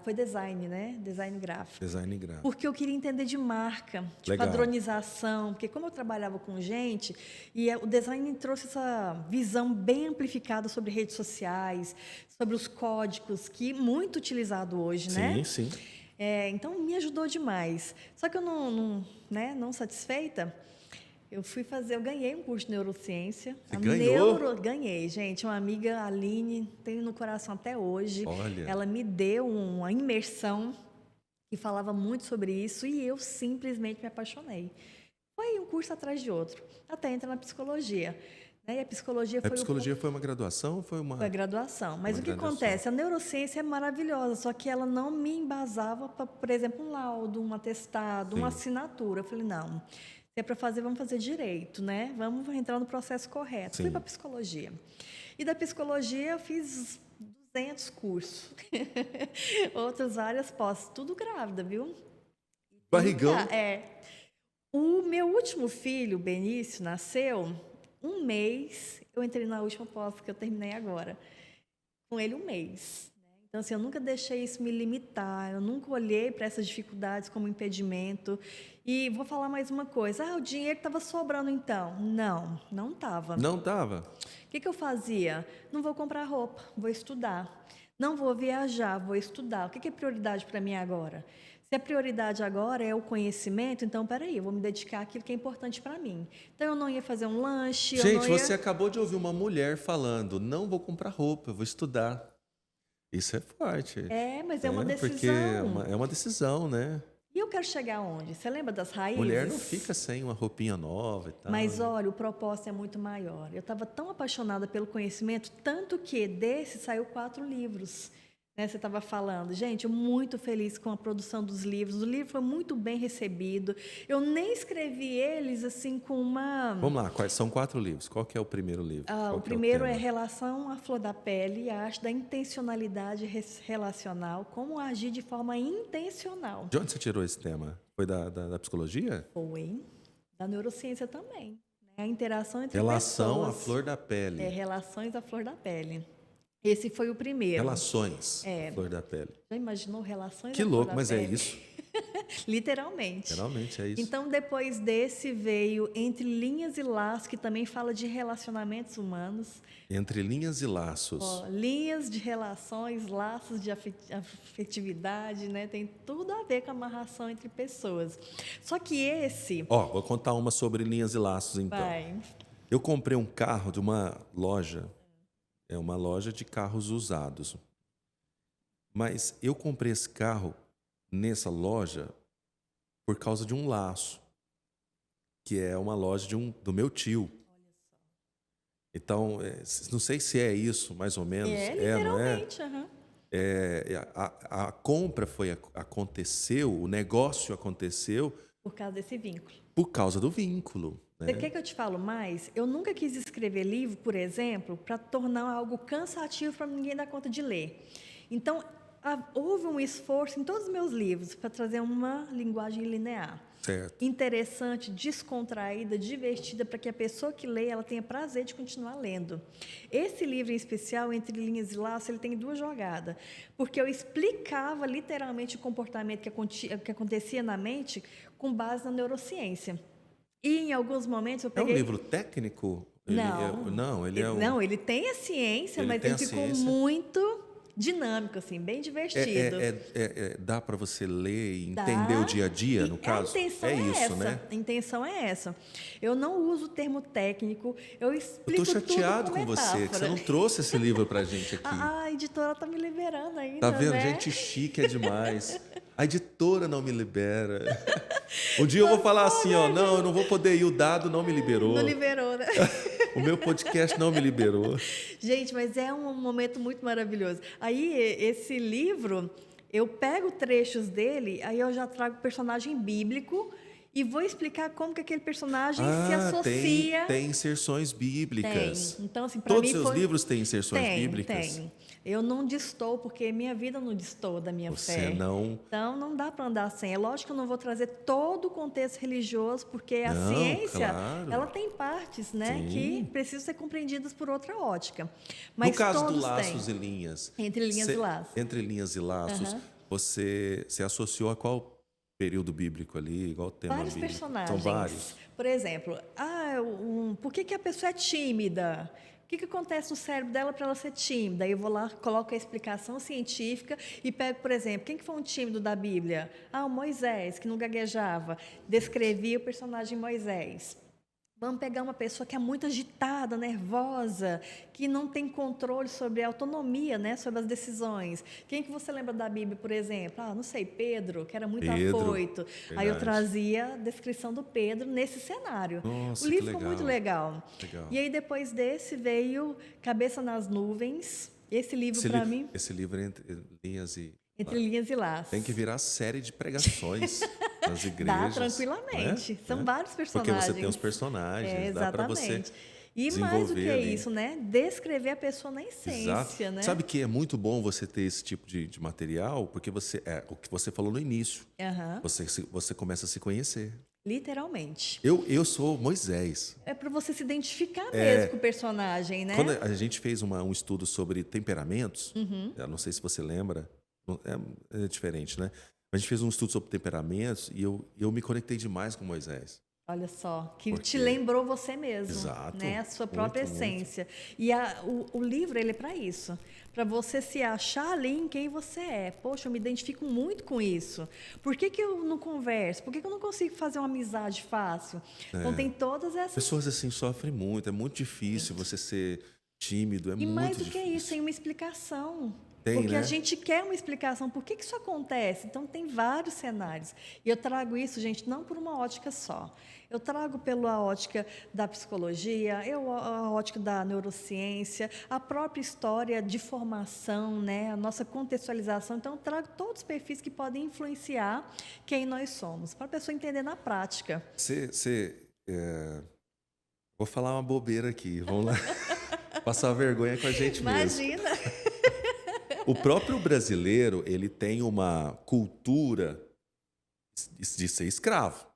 Foi design, né? Design gráfico. Design gráfico. Porque eu queria entender de marca, de Legal. padronização. Porque como eu trabalhava com gente, e o design trouxe essa visão bem amplificada sobre redes sociais, sobre os códigos, que é muito utilizado hoje, né? Sim. Então, me ajudou demais. Só que eu não satisfeita, Eu fui fazer, eu ganhei um curso de neurociência. Você ganhou? Ganhei, gente. Uma amiga, a Aline, tenho no coração até hoje. Olha. Ela me deu uma imersão que falava muito sobre isso e eu simplesmente me apaixonei. Foi um curso atrás de outro, até entrar na psicologia. Né? E a psicologia foi A psicologia foi uma graduação ou foi uma... foi a graduação. Mas Uma o que graduação. acontece? A neurociência é maravilhosa, só que ela não me embasava para, por exemplo, um laudo, um atestado, uma assinatura. Eu falei, não, se é para fazer, vamos fazer direito, né? Vamos entrar no processo correto. Sim. Fui para a psicologia. E da psicologia eu fiz 200 cursos. Outras áreas pós, tudo grávida, viu? Barrigão. É. O meu último filho, Benício, nasceu um mês. Eu entrei na última pós que eu terminei agora. Com ele um mês. Então, assim, eu nunca deixei isso me limitar. Eu nunca olhei para essas dificuldades como impedimento. E vou falar mais uma coisa. Ah, o dinheiro estava sobrando então. Não, não estava. Não tava? O que eu fazia? Não vou comprar roupa, vou estudar. Não vou viajar, vou estudar. O que é prioridade para mim agora? Se a prioridade agora é o conhecimento, então, peraí, eu vou me dedicar àquilo que é importante para mim. Então, eu não ia fazer um lanche, eu Gente, não ia... você acabou de ouvir uma mulher falando, não vou comprar roupa, eu vou estudar. Isso é forte. É, mas é uma Porque decisão. é uma decisão, né? E eu quero chegar aonde? Você lembra das raízes? Mulher não fica sem uma roupinha nova e tal. Mas né? olha, o propósito é muito maior. Eu estava tão apaixonada pelo conhecimento, tanto que desse saiu 4 livros. Né? Você estava falando. Gente, eu muito feliz com a produção dos livros. O livro foi muito bem recebido. Eu nem escrevi eles assim com uma... Vamos lá, são 4 livros. Qual que é o primeiro livro? Qual o que primeiro tema? é Relação à Flor da Pele e a arte da intencionalidade relacional, como agir de forma intencional. De onde você tirou esse tema? Foi da psicologia? Foi da neurociência também. Né? A interação entre Relação à pessoas. flor da pele. Relações à flor da pele. Esse foi o primeiro. Relações à flor da pele. Já imaginou relações Que à flor louco, da mas pele? é isso. Literalmente. Geralmente é isso. Então, depois desse veio Entre Linhas e Laços, que também fala de relacionamentos humanos. Entre linhas e laços. Linhas de relações, laços de afetividade, né? Tem tudo a ver com a amarração entre pessoas. Só que esse... Vou contar uma sobre linhas e laços, então. Vai. Eu comprei um carro de uma loja, é uma loja de carros usados. Mas eu comprei esse carro nessa loja por causa de um laço, que é uma loja do meu tio. Então, não sei se é isso, mais ou menos. Literalmente. Não é? A compra aconteceu, o negócio aconteceu Por causa desse vínculo. por causa do vínculo. Né? Você quer que eu te falo mais? Eu nunca quis escrever livro, por exemplo, para tornar algo cansativo para ninguém dar conta de ler. Então, houve um esforço em todos os meus livros para trazer uma linguagem linear. Certo. Interessante, descontraída, divertida, para que a pessoa que lê, ela tenha prazer de continuar lendo. Esse livro em especial, Entre Linhas e Laços, ele tem 2 jogadas, porque eu explicava literalmente o comportamento que acontecia na mente com base na neurociência. E em alguns momentos eu peguei... É um livro técnico? Não, ele tem a ciência, mas ele ficou muito dinâmico, assim, bem divertido. Dá para você ler e entender o dia a dia, no caso? A intenção isso, essa. né? A intenção é essa. Eu não uso o termo técnico, eu explico Eu tô chateado tudo com você, metáfora. que você não trouxe esse livro pra gente aqui. A editora tá me liberando ainda, Tá vendo? né? Gente chique é demais. A editora não me libera. Um dia eu vou falar assim, não, eu não vou poder ir, o dado não me liberou. Não liberou, né? O meu podcast não me liberou. Gente, mas é um momento muito maravilhoso. Aí, esse livro, eu pego trechos dele, aí eu já trago personagem bíblico e vou explicar como que aquele personagem se associa. Tem inserções bíblicas. Tem. Então, assim, para Todos mim os seus livros têm inserções bíblicas? Tem. Eu não distou, porque minha vida não distou da minha fé. Não... Então, não dá para andar sem. É lógico que eu não vou trazer todo o contexto religioso, porque a Não, ciência, claro. ela tem partes, né, Sim. que precisam ser compreendidas por outra ótica. Mas no caso todos do Laços têm. e Linhas... Entre linhas e laços. Entre Linhas e Laços, você associou a qual período bíblico ali? Qual tema Vários bíblico? personagens. São vários. Por exemplo, por que a pessoa é tímida? O que acontece no cérebro dela para ela ser tímida? Aí eu vou lá, coloco a explicação científica e pego, por exemplo, quem que foi um tímido da Bíblia? O Moisés, que não gaguejava. Descrevi o personagem Moisés. Vamos pegar uma pessoa que é muito agitada, nervosa, que não tem controle sobre a autonomia, né, sobre as decisões. Quem que você lembra da Bíblia, por exemplo? Ah, não sei, Pedro, que era muito Pedro, afoito. Aí eu verdade. trazia a descrição do Pedro nesse cenário. O Nossa, que livro ficou muito legal. legal. Legal. E aí depois desse veio Cabeça nas Nuvens. Esse livro Esse, para mim, esse livro entre linhas e Entre Linhas e tem que Laços. virar série de pregações nas Dá igrejas, né? tranquilamente. São Né? vários Porque você tem os personagens. É, personagens, dá para você exatamente. E mais do desenvolver que ali. isso, né? Descrever a pessoa na Exato. essência, né? Sabe que é muito bom você ter esse tipo de material, porque você é o que você falou no início. Aham. Você começa a se conhecer. Literalmente. Eu sou Moisés. É para você se identificar mesmo com o personagem, né? Quando a gente fez um estudo sobre temperamentos, Uhum. eu não sei se você lembra, é diferente, né? A gente fez um estudo sobre temperamentos e eu me conectei demais com Moisés. Olha só, que te Porque, lembrou você mesmo, exato, né? A sua própria muito, muito. essência. E o livro, ele é para isso. Para você se achar ali em quem você é. Poxa, eu me identifico muito com isso. Por que que eu não converso? Por que que eu não consigo fazer uma amizade fácil? Então, tem todas essas. Pessoas assim sofrem muito, é muito difícil você ser tímido, é E mais muito do que isso, difícil. tem uma explicação. Tem, Porque a né? gente quer uma explicação. Por que que isso acontece? Então, tem vários cenários. E eu trago isso, gente, não por uma ótica só. Eu trago pela ótica da psicologia, a ótica da neurociência, a própria história de formação, né? A nossa contextualização. Então, eu trago todos os perfis que podem influenciar quem nós somos, para a pessoa entender na prática. Vou falar uma bobeira aqui, vamos lá. Passar vergonha com a gente mesmo. Imagina! O próprio brasileiro, ele tem uma cultura de ser escravo,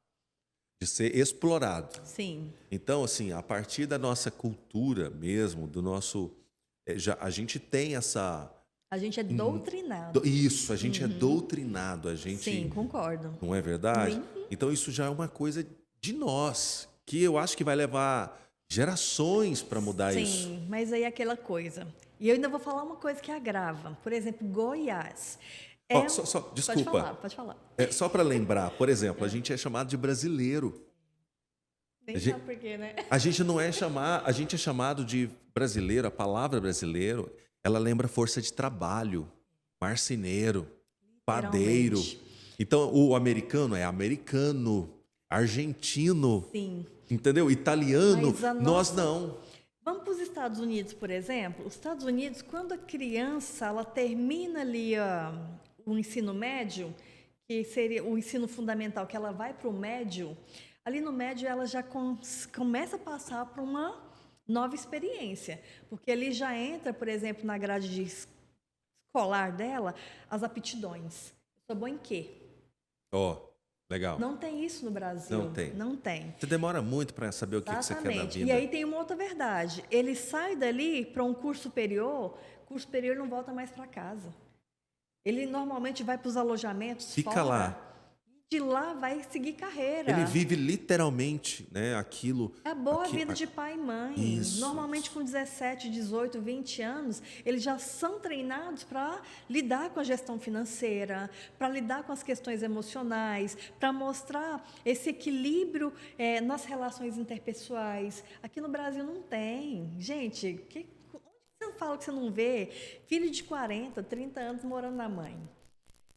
de ser explorado. Sim, Então, assim, a partir da nossa cultura mesmo, do nosso, a gente tem essa, a gente é doutrinado. isso, a gente é doutrinado, a gente, Sim, concordo. não é verdade? Sim. Então, isso já é uma coisa de nós, que eu acho que vai levar gerações para mudar isso. Sim, mas aí é aquela coisa. E eu ainda vou falar uma coisa que agrava. Por exemplo, Goiás. Ó, É... desculpa. Pode falar, pode falar. Só para lembrar, por exemplo, a gente é chamado de brasileiro. Nem A gente, sabe por quê, né? a gente não é chamar, a gente é chamado de brasileiro. A palavra brasileiro, ela lembra força de trabalho, marceneiro, padeiro. Literalmente. Então, o americano é americano, argentino, Sim. entendeu? Italiano, Mas a nós nossa... não. Vamos para os Estados Unidos, por exemplo. Os Estados Unidos, quando a criança ela termina ali o ensino médio, que seria o ensino fundamental, que ela vai para o médio, ali no médio ela já começa a passar por uma nova experiência, porque ali já entra, por exemplo, na grade escolar dela, as aptidões. Eu sou boa em quê? Ó, legal. Não tem isso no Brasil. Não tem. Não tem. Você demora muito para saber o que você quer da Exatamente. vida. E aí tem uma outra verdade. Ele sai dali para um curso superior ele não volta mais para casa. Ele normalmente vai para os alojamentos Fica fora. lá. De lá vai seguir carreira. Ele vive literalmente, né, aquilo. É a boa vida de pai e mãe. Isso. Normalmente com 17, 18, 20 anos, eles já são treinados para lidar com a gestão financeira, para lidar com as questões emocionais, para mostrar esse equilíbrio nas relações interpessoais. Aqui no Brasil não tem. Gente, onde você fala que você não vê filho de 40, 30 anos morando na mãe?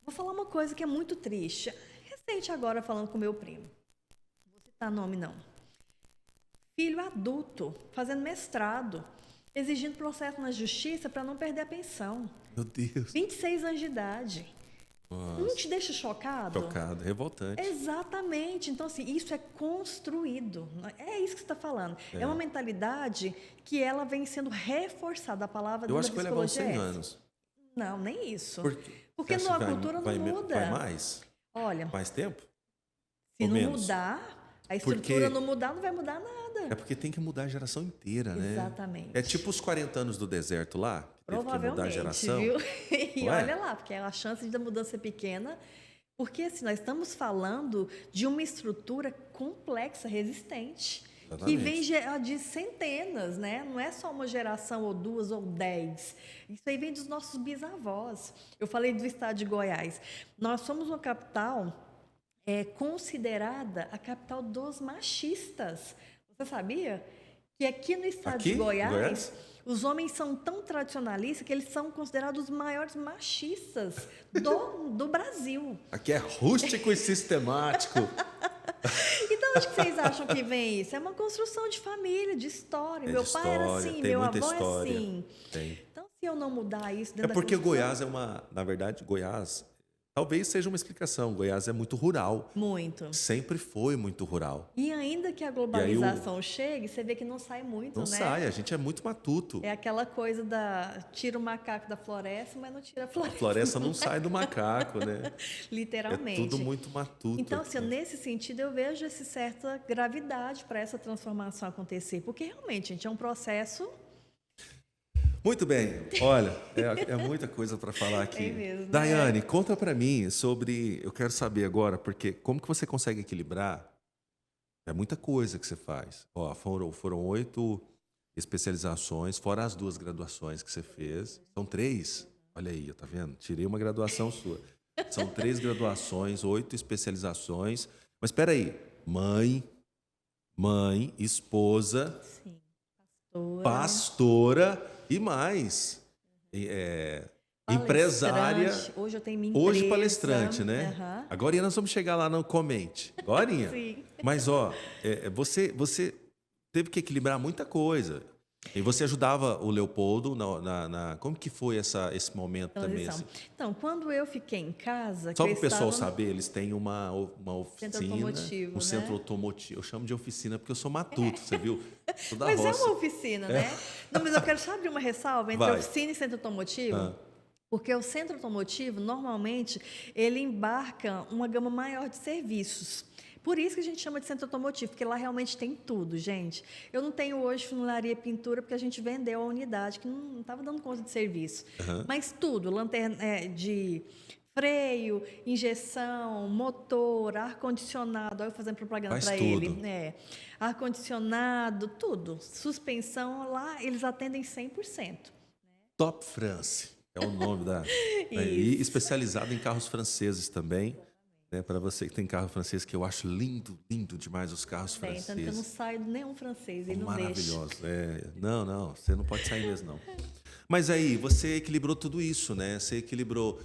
Vou falar uma coisa que é muito triste. Recente agora falando com meu primo. Não vou citar nome não. Filho adulto, fazendo mestrado, exigindo processo na justiça para não perder a pensão. Meu Deus. 26 anos de idade. Nossa. Não te deixa chocado? Chocado, revoltante. Exatamente. Então, assim, isso é construído. É isso que você está falando. É uma mentalidade que ela vem sendo reforçada. A palavra Eu acho que da vai levar uns psicologia 100 é essa. anos. Não, nem isso. Você Porque acha a que cultura não muda. Vai mais? Olha, Mais tempo? se Ou não menos? mudar, a Porque- estrutura não mudar, não vai mudar nada. É porque tem que mudar a geração inteira, né? Exatamente. É tipo os 40 anos do deserto lá, que teve que mudar a Provavelmente, geração. viu? E Não é? olha lá, porque a chance da mudança ser pequena, porque assim, nós estamos falando de uma estrutura complexa, resistente, que Exatamente. vem de centenas, né? Não é só uma geração ou duas ou 10. Isso aí vem dos nossos bisavós. Eu falei do estado de Goiás. Nós somos uma capital considerada a capital dos machistas. Você sabia que aqui no estado Aqui, de em Goiás, Goiás? os homens são tão tradicionalistas que eles são considerados os maiores machistas do Brasil. Aqui é rústico e sistemático. Então, onde que vocês acham que vem isso? É uma construção de família, de história. É de Meu pai era história, assim, tem meu muita avô é história. assim. Tem. Então, se eu não mudar isso É dentro da porque construção... Goiás é na verdade, Goiás, talvez seja uma explicação. Goiás é muito rural. Muito. Sempre foi muito rural. E ainda que a E aí globalização chegue, você vê que não sai muito, não né? sai, a gente é muito matuto. É aquela coisa da tira o macaco da floresta, mas não tira a A floresta. floresta não sai do macaco, né? Literalmente. É tudo muito matuto. Então, assim, aqui. nesse sentido, eu vejo essa certa gravidade para essa transformação acontecer, porque realmente, gente, é um processo. Muito bem. Olha, é muita coisa para falar aqui. É mesmo, né? Daiane, conta para mim sobre. Eu quero saber agora, porque como que você consegue equilibrar? É muita coisa que você faz. Ó, foram 8 especializações, fora as 2 graduações que você fez. São 3. Olha aí, tá vendo? Tirei uma graduação sua. São 3 graduações, 8 especializações. Mas espera aí, mãe, esposa, Sim, pastora, pastora e mais. Empresária. palestrante. Hoje eu tenho minha Hoje empresa. palestrante, né? Aham. Agora nós vamos chegar lá no Comente. Agorinha. Sim. Mas, ó, você teve que equilibrar muita coisa. E você ajudava o Leopoldo como que foi esse momento também? Transição. Assim? Então, quando eu fiquei em casa, Só que para eu o pessoal estava saber, eles têm uma centro oficina, automotivo, um né? centro automotivo. Eu chamo de oficina porque eu sou matuto, você viu? Sou da Mas é roça. uma oficina, né? Não, mas eu quero só abrir uma ressalva entre Vai. oficina e centro automotivo. Ah. Porque o centro automotivo, normalmente, ele embarca uma gama maior de serviços. Por isso que a gente chama de centro automotivo, porque lá realmente tem tudo, gente. Eu não tenho hoje funilaria e pintura, porque a gente vendeu a unidade, que não estava dando conta de serviço. Mas tudo, lanterna de freio, injeção, motor, ar-condicionado, olha eu fazendo propaganda Faz para tudo. ele. Ar-condicionado, tudo. Suspensão, lá eles atendem 100%. Top France é o nome e especializado em carros franceses também. Né, para você que tem carro francês, que eu acho lindo demais os carros Bem, tanto que eu não franceses. saio de nenhum francês, ele não deixa. Maravilhoso. Não, você não pode sair mesmo, não. Mas aí, você equilibrou tudo isso, né? Você equilibrou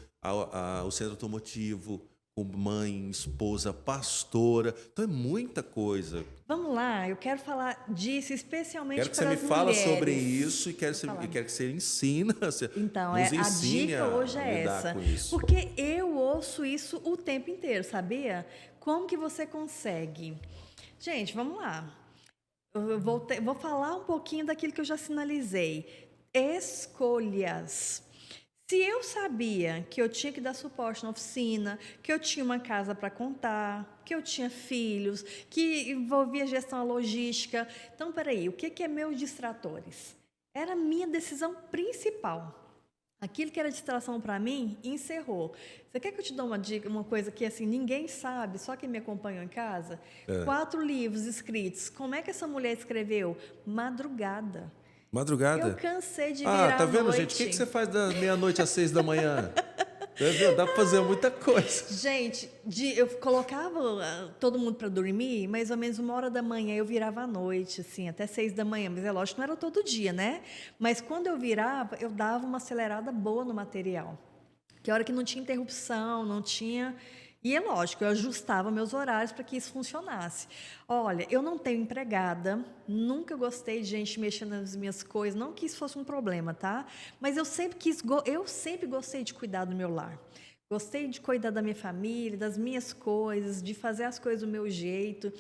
o centro automotivo, com mãe, esposa, pastora. Então é muita coisa. Vamos lá, eu quero falar disso especialmente Quero que para você as me fala mulheres. sobre isso e quero que você ensina. Então, nos a ensine dica hoje a é lidar essa. com isso. Porque eu ouço isso o tempo inteiro, sabia? Como que você consegue? Gente, vamos lá. Eu vou falar um pouquinho daquilo que eu já sinalizei. Escolhas. Se eu sabia que eu tinha que dar suporte na oficina, que eu tinha uma casa para contar, que eu tinha filhos, que envolvia gestão logística. Então, peraí, o que é meus distratores? Era a minha decisão principal. Aquilo que era distração para mim, encerrou. Você quer que eu te dê uma dica, uma coisa que assim ninguém sabe, só quem me acompanhou em casa? 4 livros escritos. Como é que essa mulher escreveu? Madrugada. Madrugada? Eu cansei de virar tá vendo, à noite. gente? O que você faz da meia-noite às 6 da manhã? Dá para fazer muita coisa. Gente, eu colocava todo mundo para dormir, mais ou menos 1h da manhã, eu virava à noite, assim, até 6 da manhã. Mas é lógico que não era todo dia, né? Mas quando eu virava, eu dava uma acelerada boa no material. Que a hora que não tinha interrupção, não tinha... E é lógico, eu ajustava meus horários para que isso funcionasse. Olha, eu não tenho empregada, nunca gostei de gente mexendo nas minhas coisas, não que isso fosse um problema, tá? Mas eu sempre gostei de cuidar do meu lar. Gostei de cuidar da minha família, das minhas coisas, de fazer as coisas do meu jeito.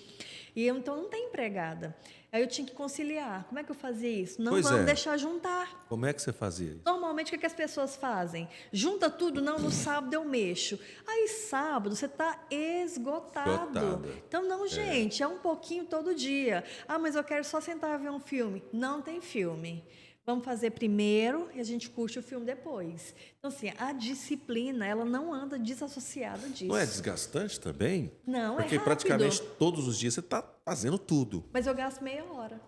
E eu, então, não tenho empregada. Aí eu tinha que conciliar. Como é que eu fazia isso? Não vamos deixar juntar. Como é que você fazia isso? Normalmente, o que as pessoas fazem? Junta tudo, não, no sábado eu mexo. Aí, sábado, você está esgotado. Então, não, gente, é um pouquinho todo dia. Ah, mas eu quero só sentar e ver um filme. Não tem filme. Vamos fazer primeiro e a gente curte o filme depois. Então, assim, a disciplina, ela não anda desassociada disso. Não é desgastante também? Não, porque é rápido. praticamente todos os dias você está fazendo tudo. Mas eu gasto meia hora.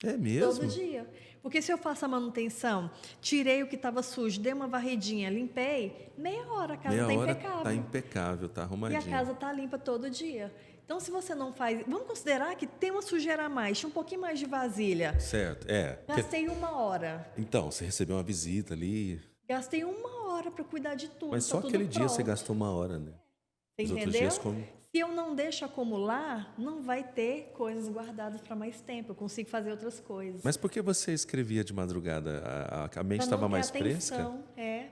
É mesmo? Todo dia. Porque se eu faço a manutenção, tirei o que estava sujo, dei uma varridinha, limpei, meia hora a casa está impecável. Está impecável, está arrumadinha. E a casa está limpa todo dia. Então, se você não faz... Vamos considerar que tem uma sujeira a mais, tinha um pouquinho mais de vasilha. Certo, Gastei 1 hora. Então, você recebeu uma visita ali, Gastei 1 hora para cuidar de tudo. mas tá só tudo aquele dia você pronto. gastou 1 hora, né? Você Os outros entendeu? dias como... Se eu não deixo acumular, não vai ter coisas guardadas para mais tempo. Eu consigo fazer outras coisas. Mas por que você escrevia de madrugada? A mente Pra estava não ter mais fresca? atenção,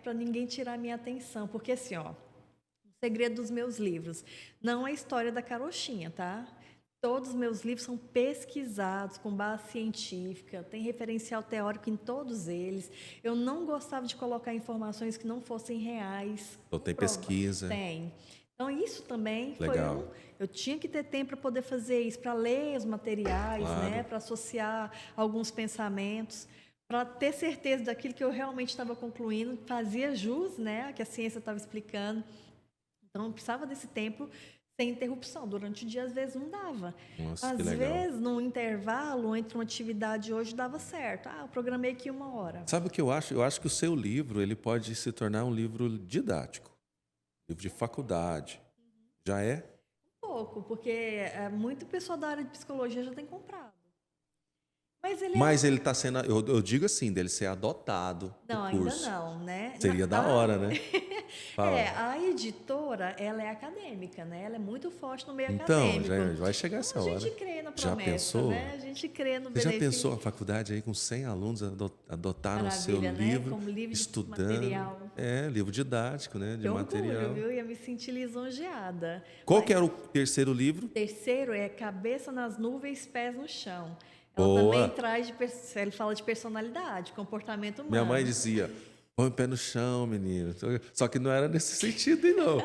para ninguém tirar a minha atenção. Porque assim, ó, o segredo dos meus livros não é a história da carochinha, tá? Todos os meus livros são pesquisados com base científica, tem referencial teórico em todos eles. Eu não gostava de colocar informações que não fossem reais. Então tem Prova. pesquisa. Tem. Então, isso também Legal. eu tinha que ter tempo para poder fazer isso, para ler os materiais, Claro. né, para associar alguns pensamentos, para ter certeza daquilo que eu realmente estava concluindo, fazia jus, né, que a ciência estava explicando. Então, eu precisava desse tempo sem interrupção. Durante o dia, às vezes, não dava. Nossa, Às que legal. vezes, num intervalo entre uma atividade hoje, dava certo. Eu programei aqui 1 hora. Sabe o que eu acho? Eu acho que o seu livro ele pode se tornar um livro didático, livro de faculdade. Já é? Pouco, porque muita pessoa da área de psicologia já tem comprado. Mas ele Mas ele está sendo, eu digo assim, dele ser adotado Não, no ainda curso. não, né? Seria da hora, né? Fala. A editora, ela é acadêmica, né? Ela é muito forte no meio Então, acadêmico. já vai chegar essa A hora. gente crê na Já promessa, pensou? né? A gente crê no Você já benefício. pensou a faculdade aí com 100 alunos adotaram o seu Maravilha, né? livro, Como livro de estudando? material. É, livro didático, né? De Que material. orgulho, viu? Ia me sentir lisonjeada. Qual que era o terceiro livro? O terceiro é Cabeça nas Nuvens, Pés no Chão. Ela Boa. também traz, ele fala de personalidade, comportamento humano. Minha mãe dizia, põe o pé no chão, menino. Só que não era nesse sentido, hein, não.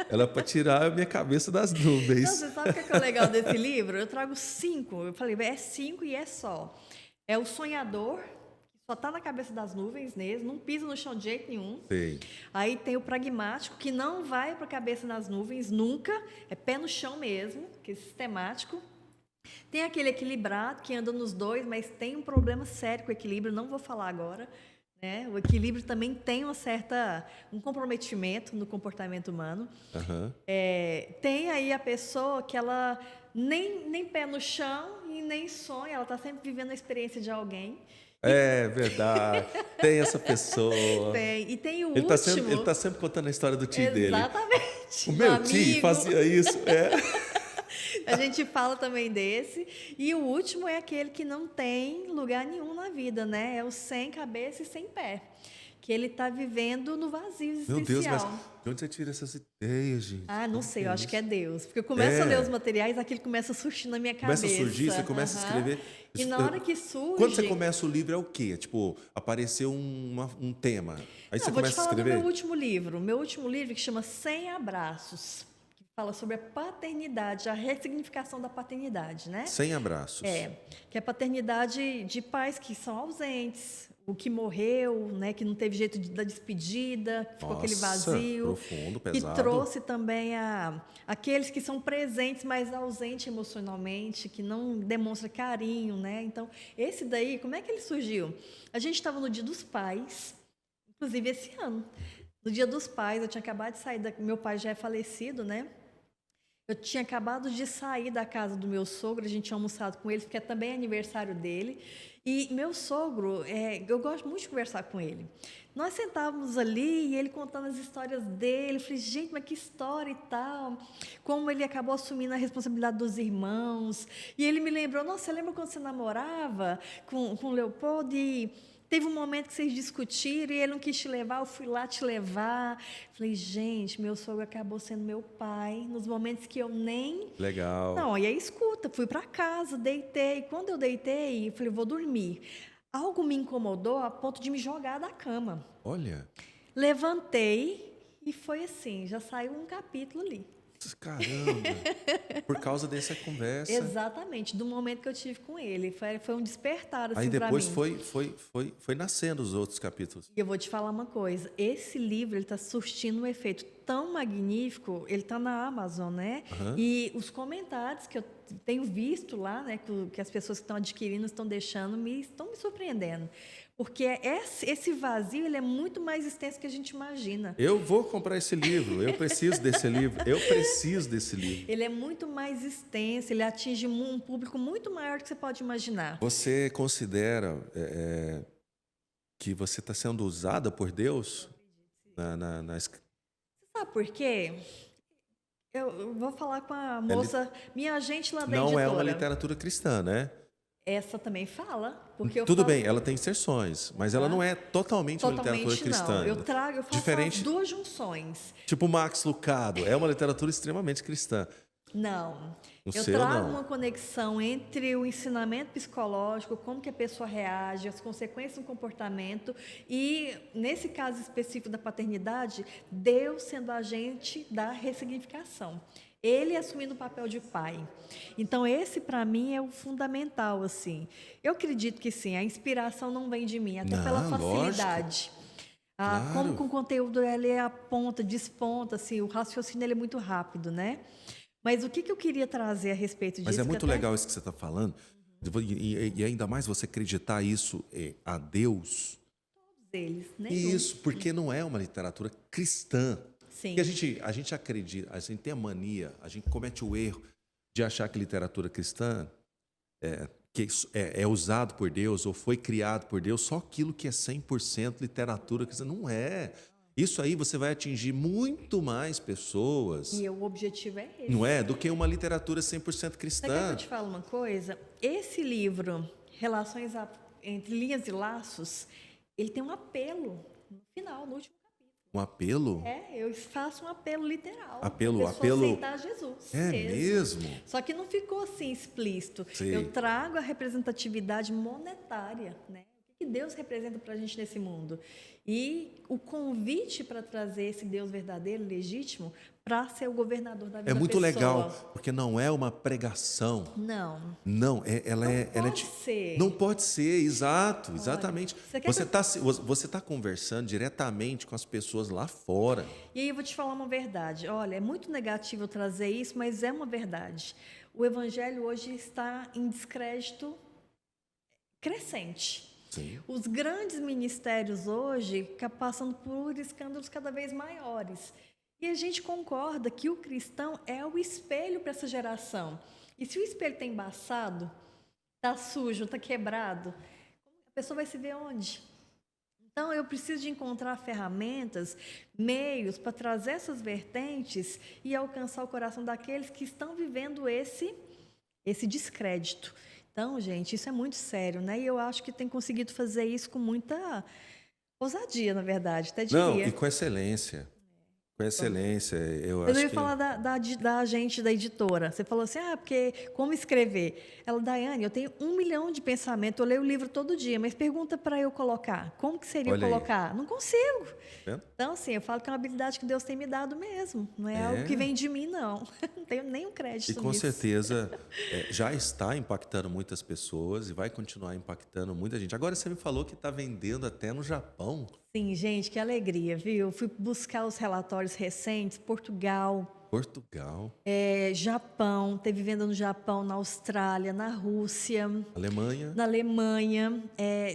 Era para tirar a minha cabeça das Não, nuvens. você sabe o que é o legal desse livro? Eu trago 5. Eu falei, é 5 e é só. É o sonhador, que só está na cabeça das nuvens mesmo, não pisa no chão de jeito nenhum. Sei. Aí tem o pragmático, que não vai para a cabeça nas nuvens nunca, é pé no chão mesmo, que é sistemático. Tem aquele equilibrado, que anda nos dois, mas tem um problema sério com o equilíbrio, não vou falar agora. Né? O equilíbrio também tem um comprometimento no comportamento humano. Aham. Tem aí a pessoa que ela nem pé no chão e nem sonha, ela está sempre vivendo a experiência de alguém. É verdade. Tem essa pessoa. Tem. E tem o Ele tá último... ele tá sempre contando a história do tio dele. Exatamente. O meu do tio amigo. fazia isso. É. A gente fala também desse. E o último é aquele que não tem lugar nenhum na vida, né? É o sem cabeça e sem pé. Que ele está vivendo no vazio existencial. Meu Deus, mas de onde você tira essas ideias, gente? Ah, não Como sei, que eu é acho isso? que é Deus. Porque eu começo a ler os materiais, aquilo começa a surgir na minha cabeça. Começa a surgir, você começa a Aham. escrever. E na hora que surge... Quando você começa o livro, é o quê? Tipo, apareceu um tema. Aí você Vou te começa a falar do escrever? meu último livro. Meu último livro que chama 100 Abraços. Que fala sobre a paternidade, a ressignificação da paternidade, né? 100 abraços. Que é a paternidade de pais que são ausentes, o que morreu, né, que não teve jeito da despedida, que ficou aquele Nossa, vazio. profundo, Que pesado. trouxe também aqueles que são presentes, mas ausentes emocionalmente, que não demonstram carinho, né? Então, esse daí, como é que ele surgiu? A gente estava no Dia dos Pais, inclusive esse ano. No Dia dos Pais, eu tinha acabado de sair, meu pai já é falecido, né? Eu tinha acabado de sair da casa do meu sogro, a gente tinha almoçado com ele, porque é também aniversário dele. E meu sogro, eu gosto muito de conversar com ele. Nós sentávamos ali e ele contando as histórias dele. Eu falei, gente, mas que história e tal. Como ele acabou assumindo a responsabilidade dos irmãos. E ele me lembrou, nossa, você lembra quando você namorava com o Leopoldo e... Teve um momento que vocês discutiram e ele não quis te levar, eu fui lá te levar. Falei, gente, meu sogro acabou sendo meu pai, nos momentos que eu nem... Legal. Não, e aí escuta, fui para casa, deitei. Quando eu deitei, eu falei, vou dormir. Algo me incomodou a ponto de me jogar da cama. Olha. Levantei e foi assim, já saiu um capítulo ali. Caramba. Por causa dessa conversa. Exatamente, do momento que eu tive com ele. Foi um despertar, assim, Aí depois pra mim. foi nascendo os outros capítulos. E eu vou te falar uma coisa, esse livro está surtindo um efeito tão magnífico, ele está na Amazon, né? E os comentários que eu tenho visto lá, né, que as pessoas que estão adquirindo estão deixando, estão me surpreendendo. Porque esse vazio, ele é muito mais extenso que a gente imagina. Eu vou comprar esse livro, eu preciso desse livro, eu preciso desse livro. Ele é muito mais extenso, ele atinge um público muito maior do que você pode imaginar. Você considera que você está sendo usada por Deus? Sabe por quê? Eu vou falar com a moça, minha agente lá da editora. Não é uma literatura cristã, né? Essa também fala, porque Tudo bem, ela tem inserções, mas ela não é totalmente uma literatura cristã. Não. Eu faço diferente, as duas junções. Tipo Max Lucado, é uma literatura extremamente cristã. Não. Eu trago uma conexão entre o ensinamento psicológico, como que a pessoa reage, as consequências do comportamento e, nesse caso específico da paternidade, Deus sendo agente da ressignificação. Ele assumindo o papel de pai. Então, esse, para mim, é o fundamental, assim. Eu acredito que sim, a inspiração não vem de mim, até pela facilidade. Claro. Como com o conteúdo ele aponta, desponta, assim, o raciocínio ele é muito rápido, né? Mas o que eu queria trazer a respeito disso? Mas é muito legal isso que você está falando, e ainda mais você acreditar isso a Deus. Todos eles, né? Isso, porque não é uma literatura cristã. Sim. Porque a gente acredita, a gente tem a mania, a gente comete o erro de achar que literatura cristã é usado por Deus ou foi criado por Deus, só aquilo que é 100% literatura cristã. Não é. Isso aí você vai atingir muito mais pessoas. E o objetivo é esse. Não é? Do que uma literatura 100% cristã. Você quer que eu te fale uma coisa? Esse livro, Relações entre Linhas e Laços, ele tem um apelo no final, no último. Um apelo? Eu faço um apelo literal. Apelo. Aceitar Jesus. É mesmo? Só que não ficou assim explícito. Sim. Eu trago a representatividade monetária, né? O que Deus representa para a gente nesse mundo? E o convite para trazer esse Deus verdadeiro, legítimo, para ser o governador da vida da pessoa. É muito legal, porque não é uma pregação. Não. Não, ser. Não pode ser, exato, Olha, exatamente. Você tá conversando diretamente com as pessoas lá fora. E aí eu vou te falar uma verdade. Olha, é muito negativo eu trazer isso, mas é uma verdade. O evangelho hoje está em descrédito crescente. Sim. Os grandes ministérios hoje passando por escândalos cada vez maiores. E a gente concorda que o cristão é o espelho para essa geração. E se o espelho está embaçado, está sujo, está quebrado, a pessoa vai se ver onde? Então, eu preciso de encontrar ferramentas, meios para trazer essas vertentes e alcançar o coração daqueles que estão vivendo esse descrédito. Então, gente, isso é muito sério, né? E eu acho que tem conseguido fazer isso com muita ousadia, na verdade, até diria. Não, e com excelência. Com excelência, eu acho que... Eu ia falar da agente da editora. Você falou assim, porque como escrever? Ela, Daiane, eu tenho 1 milhão de pensamentos, eu leio o livro todo dia, mas pergunta para eu colocar. Como que seria eu colocar? Não consigo. Então, assim, eu falo que é uma habilidade que Deus tem me dado mesmo. Não é algo que vem de mim, não. Não tenho nenhum crédito nisso. E com certeza já está impactando muitas pessoas e vai continuar impactando muita gente. Agora você me falou que está vendendo até no Japão. Sim, gente, que alegria, viu? Eu fui buscar os relatórios recentes, Portugal, Japão, teve venda no Japão, na Austrália, na Rússia, na Alemanha,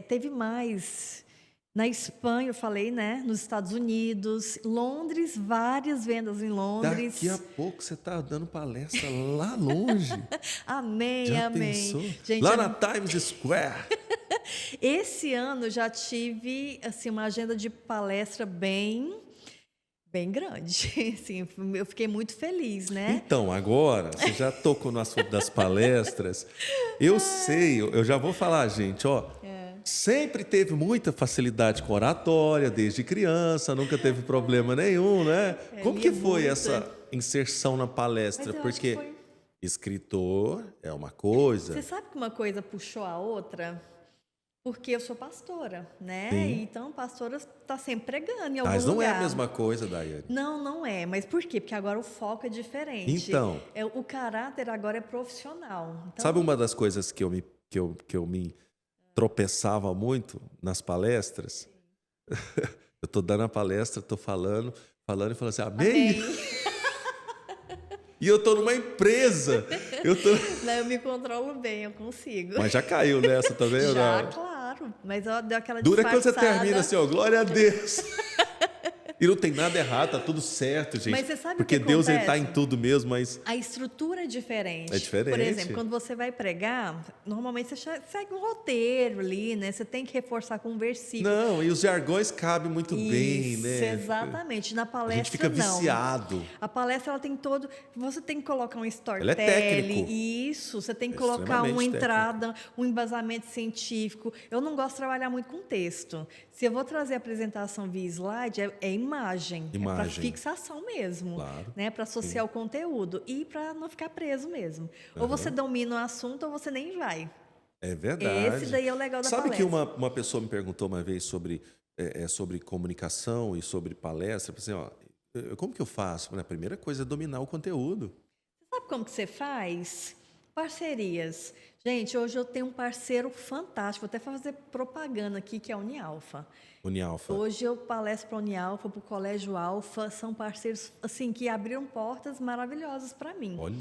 teve mais, na Espanha, eu falei, né? Nos Estados Unidos, Londres, várias vendas em Londres. Daqui a pouco você está dando palestra lá longe. Amém, já amém. Pensou? Gente, lá na Times Square. Esse ano já tive assim, uma agenda de palestra bem grande. Assim, eu fiquei muito feliz, né? Então, agora, você já tocou no assunto das palestras. Eu sei, eu já vou falar, gente, sempre teve muita facilidade com oratória, desde criança, nunca teve problema nenhum, né? Como que foi essa inserção na palestra? Porque escritor é uma coisa... Você sabe que uma coisa puxou a outra? Porque eu sou pastora, né? Sim. Então, pastora está sempre pregando em algum lugar. Mas não é a mesma coisa, Daiane. Não é. Mas por quê? Porque agora o foco é diferente. Então... o caráter agora é profissional. Então, sabe uma das coisas que eu me tropeçava muito nas palestras? Eu estou dando a palestra, estou falando, falando e falando assim, amém? Amém. E eu tô numa empresa. Eu tô... Não, eu me controlo bem, eu consigo. Mas já caiu nessa também, ou Já, não? claro. Mas ó, deu aquela Dura quando você disfarçada. termina assim, ó, glória a Deus. E não tem nada errado, tá tudo certo, gente. Mas você sabe o porque que Deus, ele tá em acontece? tudo mesmo, mas... A estrutura é diferente. É diferente. Por exemplo, quando você vai pregar, normalmente você segue um roteiro ali, né? Você tem que reforçar com um versículo. Não, e os jargões cabem muito bem, Isso, né? exatamente. Na A palestra, gente fica não. viciado. A palestra, ela tem todo... Você tem que colocar um Ela é storytelling. técnico. Isso. Você tem que É colocar uma extremamente entrada, um embasamento científico. Eu não gosto de trabalhar muito com texto. Se eu vou trazer a apresentação via slide, é imagem. É para Imagem. fixação mesmo. Claro. Né? Para associar o conteúdo. E para não ficar preso mesmo. Ou você domina o assunto ou você nem vai. É verdade. Esse daí é o legal da Sabe palestra. que uma pessoa me perguntou uma vez sobre comunicação e sobre palestra? Eu falei assim, ó, como que eu faço? A primeira coisa é dominar o conteúdo. Sabe como que você faz? Parcerias. Gente, hoje eu tenho um parceiro fantástico, vou até fazer propaganda aqui, que é a Unialfa. Unialfa. Hoje eu palestro para a Unialfa, para o Colégio Alfa, são parceiros assim que abriram portas maravilhosas para mim. Olha.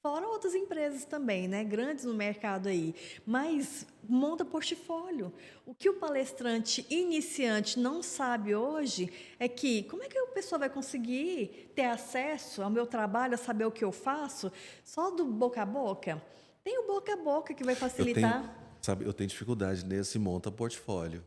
Fora outras empresas também, né? Grandes no mercado aí. Mas monta portfólio. O que o palestrante iniciante não sabe hoje é que como é que a pessoa vai conseguir ter acesso ao meu trabalho, a saber o que eu faço, só do boca a boca? Tem o boca a boca que vai facilitar. Eu tenho dificuldade nesse monta portfólio.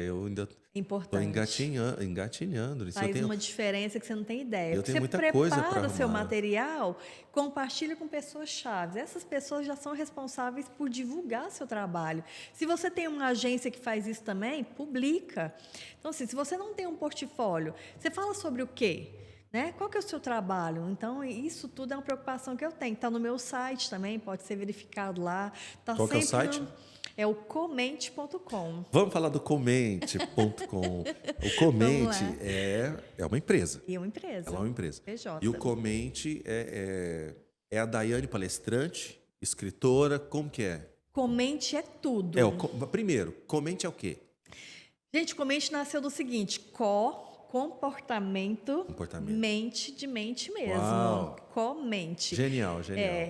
Eu ainda estou Importante. engatinhando nisso. Faz uma diferença que você não tem ideia. Eu Porque tenho você muita coisa para prepara o seu arrumar. material, compartilha com pessoas chaves. Essas pessoas já são responsáveis por divulgar seu trabalho. Se você tem uma agência que faz isso também, publica. Então, assim, se você não tem um portfólio, você fala sobre o quê? Né? Qual que é o seu trabalho? Então, isso tudo é uma preocupação que eu tenho. Está no meu site também, pode ser verificado lá. Tá Qual que é o sempre site? É o comente.com. Vamos falar do comente.com. O Comente é uma empresa. E uma empresa. Ela é uma empresa. PJ. E o Comente é a Daiane palestrante, escritora, como que é? Comente é tudo. Primeiro, Comente é o quê? Gente, Comente nasceu do seguinte: comportamento, mente de mente mesmo. Uau. Comente. Genial.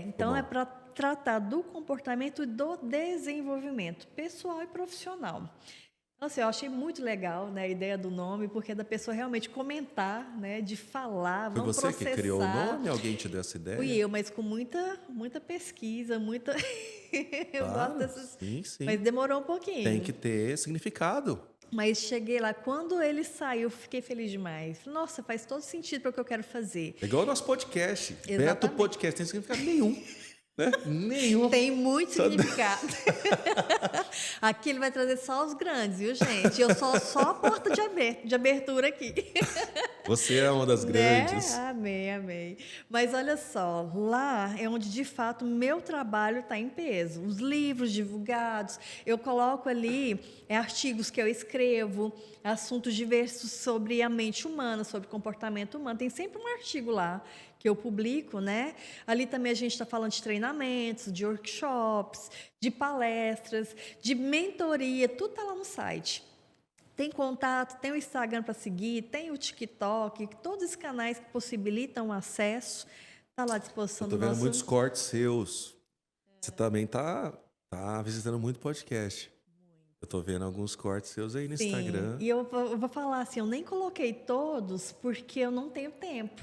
Então é para tratar do comportamento e do desenvolvimento pessoal e profissional. Então, assim, eu achei muito legal, né, a ideia do nome, porque é da pessoa realmente comentar, né, de falar, Foi vamos você processar. que criou o nome? Alguém te deu essa ideia? Fui eu, mas com muita pesquisa, muita... eu gosto dessas... Sim. Mas demorou um pouquinho. Tem que ter significado. Mas cheguei lá, quando ele saiu, fiquei feliz demais. Nossa, faz todo sentido para o que eu quero fazer. É igual o nosso podcast. Exatamente. Beto Podcast tem significado nenhum. Né? Nenhum. Tem muito significado. Aqui ele vai trazer só os grandes, viu, gente? Eu sou só a porta de abertura aqui. Você é uma das grandes. Amei. Mas olha só, lá é onde, de fato, meu trabalho está em peso. Os livros divulgados, eu coloco ali artigos que eu escrevo, assuntos diversos sobre a mente humana, sobre comportamento humano. Tem sempre um artigo lá que eu publico, né? Ali também a gente está falando de treinamentos, de workshops, de palestras, de mentoria, tudo está lá no site. Tem contato, tem o Instagram para seguir, tem o TikTok, todos os canais que possibilitam o acesso, está lá à disposição Eu do tô vendo nosso... muitos cortes seus. Você também tá visitando muito podcast. Eu tô vendo alguns cortes seus aí no Instagram. E eu vou falar assim, eu nem coloquei todos porque eu não tenho tempo.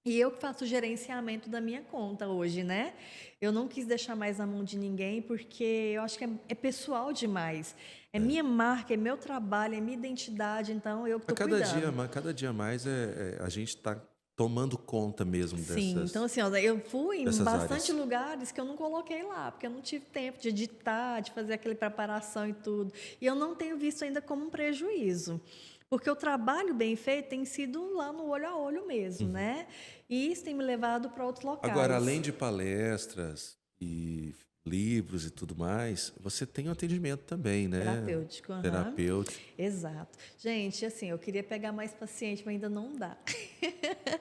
E eu que faço o gerenciamento da minha conta hoje, né? Eu não quis deixar mais na mão de ninguém, porque eu acho que é pessoal demais. É minha marca, é meu trabalho, é minha identidade, então eu que estou cuidando. Cada dia mais a gente está tomando conta mesmo dessas. Sim, então assim, ó, eu fui em bastante áreas. lugares que eu não coloquei lá, porque eu não tive tempo de editar, de fazer aquela preparação e tudo. E eu não tenho visto ainda como um prejuízo. Porque o trabalho bem feito tem sido lá no olho a olho mesmo, né? E isso tem me levado para outros locais. Agora, além de palestras e livros e tudo mais, você tem um atendimento também, né? Terapêutico. Terapêutico. Exato. Gente, assim, eu queria pegar mais paciente, mas ainda não dá.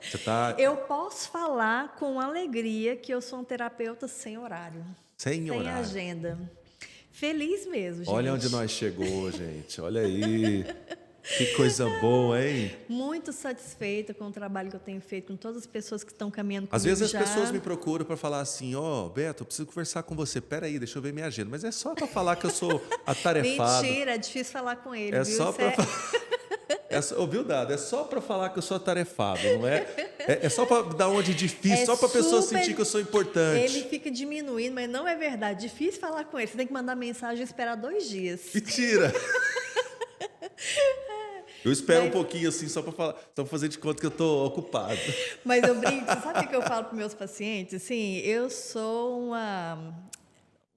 Você tá... Eu posso falar com alegria que eu sou um terapeuta sem horário. Sem horário. Sem agenda. Feliz mesmo, gente. Olha onde nós chegou, gente. Olha aí. Que coisa boa, hein? Muito satisfeita com o trabalho que eu tenho feito, com todas as pessoas que estão caminhando comigo Às vezes as já. pessoas me procuram para falar assim, ó, Beto, eu preciso conversar com você. Peraí, deixa eu ver minha agenda. Mas é só para falar que eu sou atarefado. Mentira, é difícil falar com ele, É viu? só Isso para é... Ouviu, Dado? É só para falar que eu sou atarefado, não é? É só para dar uma de difícil, É só para a pessoa super- sentir que eu sou importante. Ele fica diminuindo, mas não é verdade. Difícil falar com ele. Você tem que mandar mensagem e esperar 2 dias. Mentira! Eu espero um Mas- pouquinho assim, só para falar, só para fazer de conta que eu tô ocupado. Mas eu brinco, você sabe o que eu falo para meus pacientes? Assim, eu sou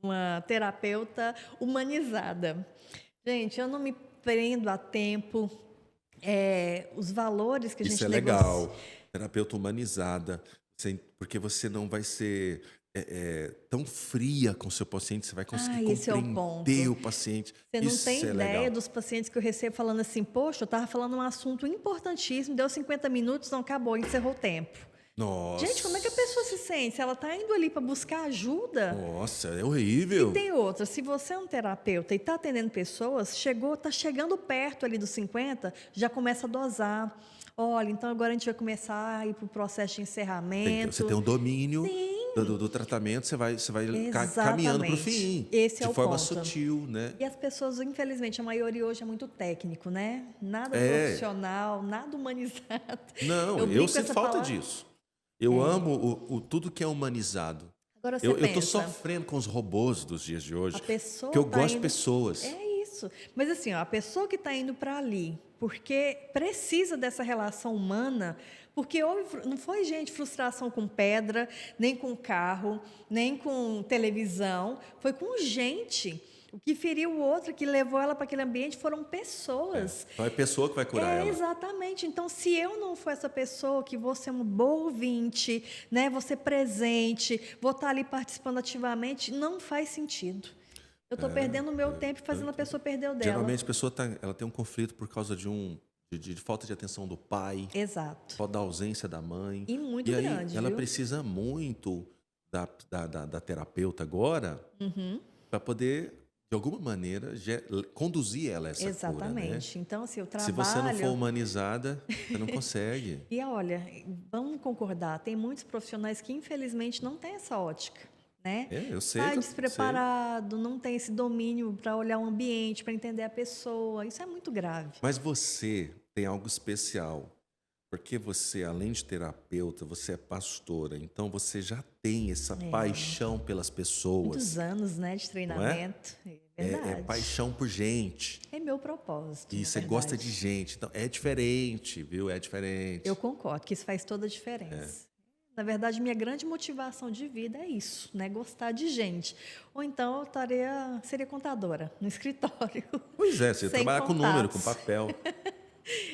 uma terapeuta humanizada. Gente, eu não me prendo a tempo. Os valores que a gente Isso é negocia. legal. Terapeuta humanizada, porque você não vai ser tão fria com o seu paciente, você vai conseguir esse é o compreender ponto. o paciente. Você não Isso tem é ideia legal. dos pacientes que eu recebo falando assim, poxa, eu estava falando um assunto importantíssimo, deu 50 minutos, não acabou, encerrou o tempo. Nossa. Gente, como é que a pessoa se sente? Se ela está indo ali para buscar ajuda. Nossa, é horrível. E tem outra, se você é um terapeuta e está atendendo pessoas, está chegando perto ali dos 50, já começa a dosar. Olha, então agora a gente vai começar a ir para o processo de encerramento. Você tem um domínio Sim. do tratamento, você vai caminhando para o Exatamente. fim. Esse é de o forma ponto. sutil, né? E as pessoas, infelizmente, a maioria hoje é muito técnico, né? Nada É. profissional, nada humanizado. Não, brinco eu com sinto essa falta palavra. disso. Eu amo tudo que é humanizado. Agora você Eu tô pensa, sofrendo com os robôs dos dias de hoje. a pessoa Porque eu tá gosto de indo- pessoas. É isso. Mas assim, ó, a pessoa que está indo para ali, porque precisa dessa relação humana, porque não foi, gente, frustração com pedra, nem com carro, nem com televisão, foi com gente. O que feriu o outro, que levou ela para aquele ambiente, foram pessoas. Então é a pessoa que vai curar ela. Exatamente. Então, se eu não for essa pessoa, que vou ser um bom ouvinte, né, vou ser presente, vou estar ali participando ativamente, não faz sentido. Eu estou perdendo o meu tempo e fazendo a pessoa perder o dela. Geralmente a pessoa ela tem um conflito por causa de falta de atenção do pai, Exato. falta da ausência da mãe. E muito aí grande, ela viu? precisa muito da terapeuta agora para poder, de alguma maneira, conduzir ela a essa cura, né? Exatamente. Então, assim, o Se trabalho... você não for humanizada, você não consegue. E olha, vamos concordar, tem muitos profissionais que, infelizmente, não têm essa ótica, né? Eu sei. Sai que eu despreparado, não tem esse domínio para olhar o ambiente, para entender a pessoa. Isso é muito grave. Mas você tem algo especial, porque você, além de terapeuta, você é pastora, então você já tem essa paixão pelas pessoas. Muitos anos, né, de treinamento. É verdade. É paixão por gente. É meu propósito. E na você verdade. gosta de gente. Então, é diferente, viu? É diferente. Eu concordo que isso faz toda a diferença. Na verdade, minha grande motivação de vida é isso, né? Gostar de gente. Ou então eu seria contadora no escritório. Pois é, você Sem trabalha com número, com contatos. papel.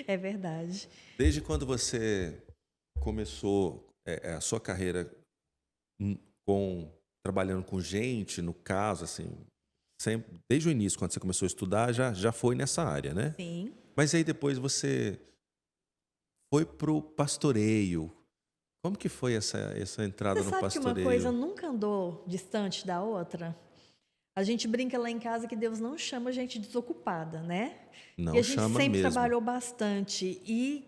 É verdade. Desde quando você começou a sua carreira trabalhando com gente, no caso, assim, sempre, desde o início, quando você começou a estudar, já foi nessa área, né? Sim. Mas aí depois você foi pro pastoreio. Como que foi essa entrada Você no sabe pastoreio? que uma coisa nunca andou distante da outra? A gente brinca lá em casa que Deus não chama a gente desocupada, né? Não E a gente chama sempre mesmo. trabalhou bastante, e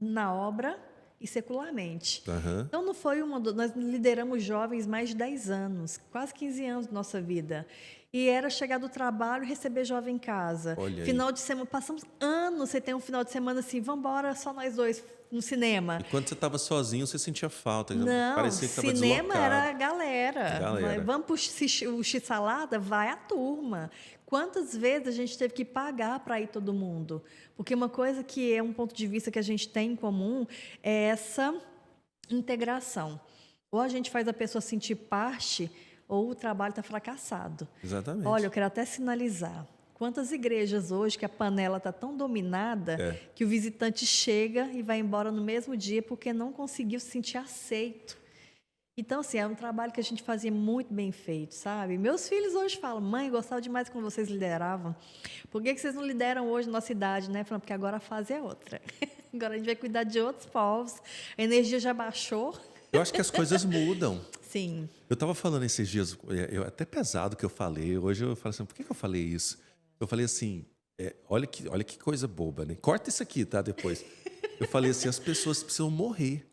na obra e secularmente. Aham. Então, não foi nós lideramos jovens mais de 10 anos, quase 15 anos da nossa vida. E era chegar do trabalho e receber jovem em casa. Olha aí. Final de semana, passamos anos, você tem um final de semana assim, vamos embora, só nós dois no cinema. E quando você estava sozinho, você sentia falta. Não, Parecia que estava cinema deslocado. era a galera. Galera. Vamos para o X-salada? Vai a turma. Quantas vezes a gente teve que pagar para ir todo mundo? Porque uma coisa que é um ponto de vista que a gente tem em comum é essa integração. Ou a gente faz a pessoa sentir parte, ou o trabalho está fracassado. Exatamente. Olha, eu quero até sinalizar. Quantas igrejas hoje que a panela está tão dominada que o visitante chega e vai embora no mesmo dia porque não conseguiu se sentir aceito. Então, assim, é um trabalho que a gente fazia muito bem feito, sabe? Meus filhos hoje falam, mãe, gostava demais quando vocês lideravam. Por que vocês não lideram hoje na nossa idade, né? Falando, porque agora a fase é outra. Agora a gente vai cuidar de outros povos. A energia já baixou. Eu acho que as coisas mudam. Sim. Eu estava falando esses dias, até pesado que eu falei. Hoje eu falo assim, por que eu falei isso? Eu falei assim, olha que coisa boba, né? Corta isso aqui, tá? Depois. Eu falei assim, as pessoas precisam morrer.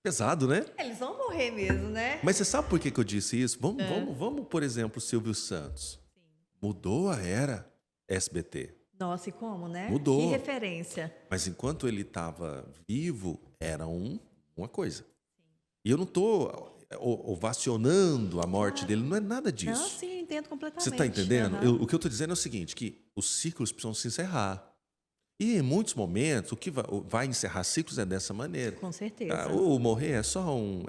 Pesado, né? Eles vão morrer mesmo, né? Mas você sabe por que que eu disse isso? Vamos, por exemplo, o Silvio Santos. Mudou a era SBT. Nossa, e como, né? Que Mudou. referência. Mas enquanto ele estava vivo, era uma coisa. E eu não estou ovacionando a morte dele, não é nada Não, disso. sim, entendo completamente. Você está entendendo? Aham. O que eu estou dizendo é o seguinte, que os ciclos precisam se encerrar. E em muitos momentos, o que vai encerrar ciclos é dessa maneira. Com certeza. O morrer é só um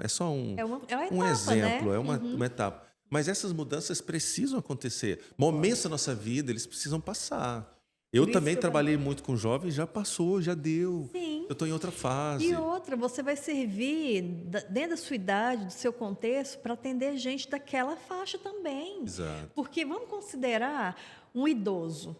É uma um etapa, exemplo, né? é uma etapa. Mas essas mudanças precisam acontecer. Momentos da nossa vida, eles precisam passar. Eu Por isso também que eu trabalhei muito com jovens, já passou, já deu. Sim. Eu estou em outra fase. E outra, você vai servir dentro da sua idade, do seu contexto, para atender gente daquela faixa também. Exato. Porque vamos considerar um idoso.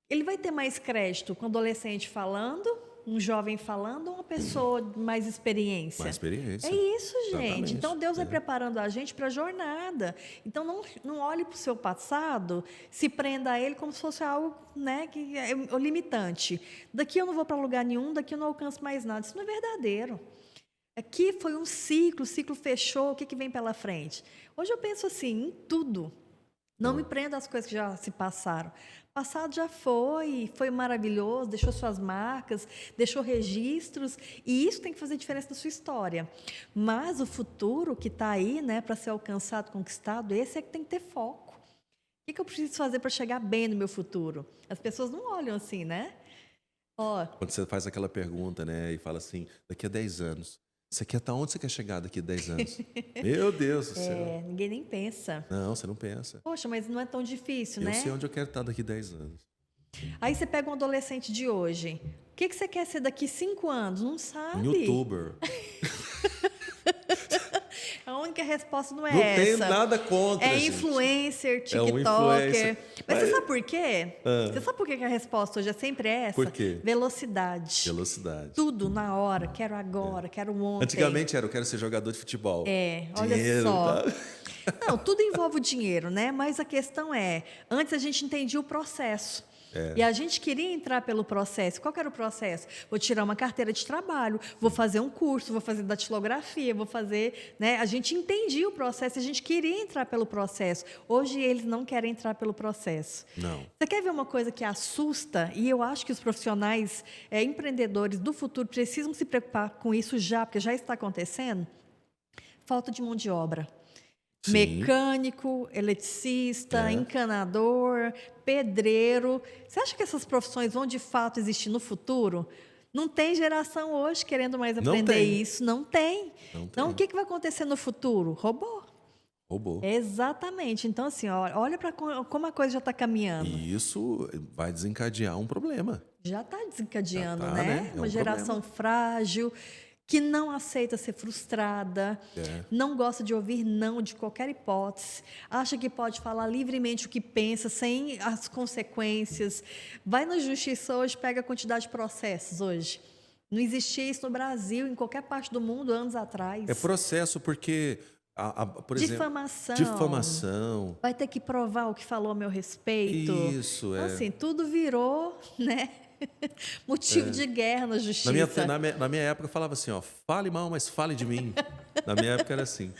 Ele vai ter mais crédito com um adolescente falando, um jovem falando, ou uma pessoa de mais experiência? Mais experiência. É isso, gente. Exatamente. Então, Deus vai preparando a gente para a jornada. Então, não olhe para o seu passado, se prenda a ele como se fosse algo, né, que é o limitante. Daqui eu não vou para lugar nenhum, daqui eu não alcanço mais nada. Isso não é verdadeiro. Aqui foi um ciclo, o ciclo fechou, o que vem pela frente? Hoje eu penso assim, em tudo. Não me prenda às coisas que já se passaram. Passado já foi maravilhoso, deixou suas marcas, deixou registros, e isso tem que fazer diferença na sua história. Mas o futuro que está aí, né, para ser alcançado, conquistado, esse é que tem que ter foco. O que eu preciso fazer para chegar bem no meu futuro? As pessoas não olham assim, né? Ó, Quando você faz aquela pergunta, né, e fala assim, daqui a 10 anos, você quer estar onde você quer chegar daqui a 10 anos? Meu Deus do céu. ninguém nem pensa. Não, você não pensa. Poxa, mas não é tão difícil, Eu né? sei onde eu quero estar daqui a 10 anos. Aí você pega um adolescente de hoje. O que você quer ser daqui 5 anos? Não sabe. Um youtuber. A única resposta não é Não essa. tenho nada contra, É gente. influencer, É um TikToker. influencer. Mas você sabe por quê? Você sabe por que a resposta hoje é sempre essa? Por quê? Velocidade. Velocidade. Tudo na hora. Quero agora, quero ontem. Antigamente era, eu quero ser jogador de futebol. Olha Dinheiro, só. tá? Não, tudo envolve o dinheiro, né? Mas a questão é, antes a gente entendia o processo. E a gente queria entrar pelo processo. Qual que era o processo? Vou tirar uma carteira de trabalho, vou fazer um curso, vou fazer datilografia, vou fazer... Né? A gente entendia o processo, a gente queria entrar pelo processo. Hoje eles não querem entrar pelo processo. Não. Você quer ver uma coisa que assusta? E eu acho que os profissionais empreendedores do futuro precisam se preocupar com isso já, porque já está acontecendo. Falta de mão de obra. Sim. Mecânico, eletricista, encanador, pedreiro. Você acha que essas profissões vão de fato existir no futuro? Não tem geração hoje querendo mais aprender isso. Não tem. Então, o que vai acontecer no futuro? Robô. Robô. Exatamente. Então, assim, olha para como a coisa já está caminhando. E isso vai desencadear um problema. Já está desencadeando, Já tá, né? né? É Uma um geração frágil, que não aceita ser frustrada, não gosta de ouvir não de qualquer hipótese, acha que pode falar livremente o que pensa, sem as consequências. Vai na justiça hoje, pega a quantidade de processos hoje. Não existia isso no Brasil, em qualquer parte do mundo, anos atrás. É processo porque, por exemplo... Difamação. Difamação. Vai ter que provar o que falou a meu respeito. Isso, Então, assim, tudo virou, né? Motivo de guerra na justiça. Na minha época eu falava assim, ó, fale mal, mas fale de mim. Na minha época era assim.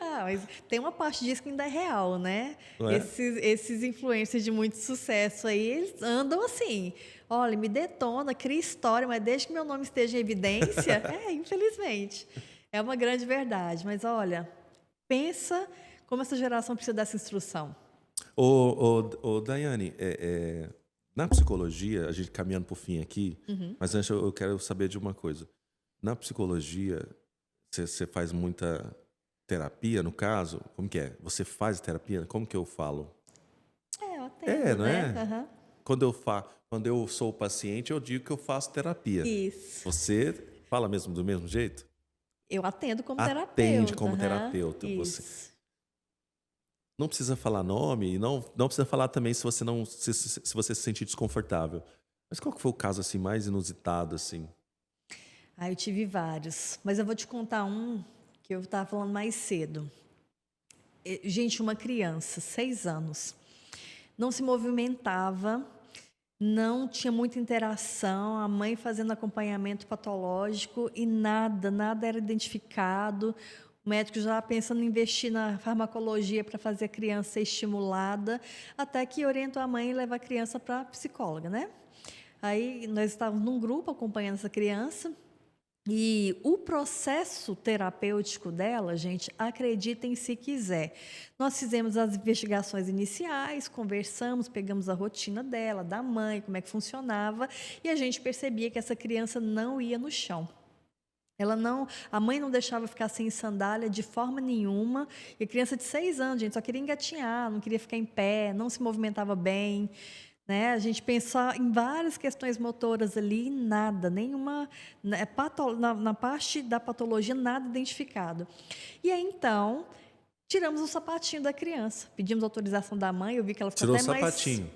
Mas tem uma parte disso que ainda é real, né? Não é? Esses influencers de muito sucesso aí, eles andam assim, olha, me detona, cria história, mas desde que meu nome esteja em evidência, infelizmente. É uma grande verdade, mas olha, pensa como essa geração precisa dessa instrução. Ô Daiane, na psicologia, a gente caminhando para o fim aqui, mas antes eu quero saber de uma coisa. Na psicologia, você faz muita terapia, no caso? Como que é? Você faz terapia? Como que eu falo? Eu atendo, não né? é? Uhum. Quando eu sou o paciente, eu digo que eu faço terapia. Isso. Você fala mesmo do mesmo jeito? Eu atendo como terapeuta. Atende como terapeuta. Isso. Você não precisa falar nome e não precisa falar também se você se sentir desconfortável. Mas qual que foi o caso assim mais inusitado assim? Eu tive vários, mas eu vou te contar um que eu estava falando mais cedo. Gente, uma criança, 6 anos, não se movimentava, Não tinha muita interação, a mãe fazendo acompanhamento patológico e nada era identificado. O médico já pensando em investir na farmacologia para fazer a criança ser estimulada, até que orientou a mãe e leva a criança para a psicóloga, né? Aí nós estávamos num grupo acompanhando essa criança. E o processo terapêutico dela, gente, acreditem se quiser. Nós fizemos as investigações iniciais, conversamos, pegamos a rotina dela, da mãe, como é que funcionava, e a gente percebia que essa criança não ia no chão. A mãe não deixava ficar sem sandália de forma nenhuma. E a criança de 6 anos, gente, só queria engatinhar, não queria ficar em pé, não se movimentava bem. Né? A gente pensou em várias questões motoras ali, nada, nenhuma. Na parte da patologia, nada identificado. E aí, então, tiramos o sapatinho da criança, pedimos autorização da mãe, eu vi que ela ficou Tirou até o sapatinho.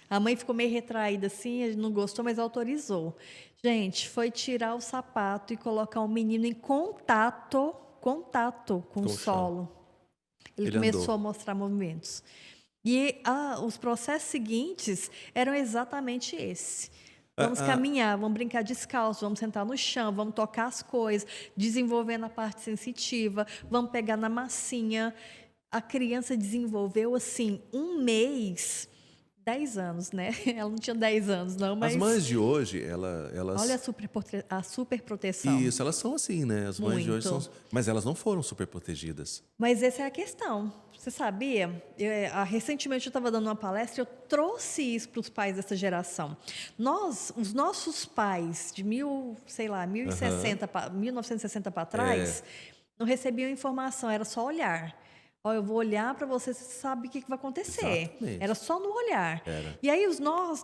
A mãe ficou meio retraída assim, a gente não gostou, mas autorizou. Gente, foi tirar o sapato e colocar o menino em contato com o solo. Ele começou andou. a mostrar movimentos. E os processos seguintes eram exatamente esse. Vamos caminhar, vamos brincar descalço, vamos sentar no chão, vamos tocar as coisas, desenvolvendo a parte sensitiva, vamos pegar na massinha. A criança desenvolveu, assim, 1 mês, 10 anos, né? Ela não tinha 10 anos, não, mas... As mães de hoje, elas... Olha a superproteção. Isso, elas são assim, né? As mães de hoje Muito. são... Mas elas não foram superprotegidas. Mas essa é a questão. Você sabia? Recentemente eu estava dando uma palestra e eu trouxe isso para os pais dessa geração. Os nossos pais de 1960 para trás, não recebiam informação, era só olhar. Eu vou olhar para você, você sabe o que vai acontecer. Exatamente. Era só no olhar. Era. E aí, nós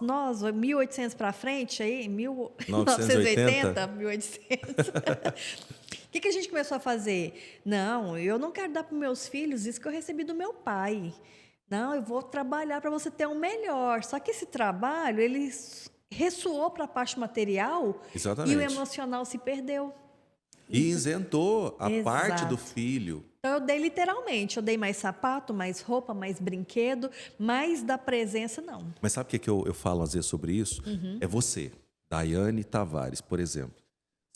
1800 para frente, aí, 980, 1800... O que a gente começou a fazer? Não, eu não quero dar para os meus filhos isso que eu recebi do meu pai. Não, eu vou trabalhar para você ter um melhor. Só que esse trabalho, ele ressoou para a parte material. Exatamente. E o emocional se perdeu. E isentou a Exato. parte do filho. Então, eu dei literalmente. Eu dei mais sapato, mais roupa, mais brinquedo, mais da presença, não. Mas sabe o que eu falo às vezes sobre isso? É você, Daiane Tavares, por exemplo.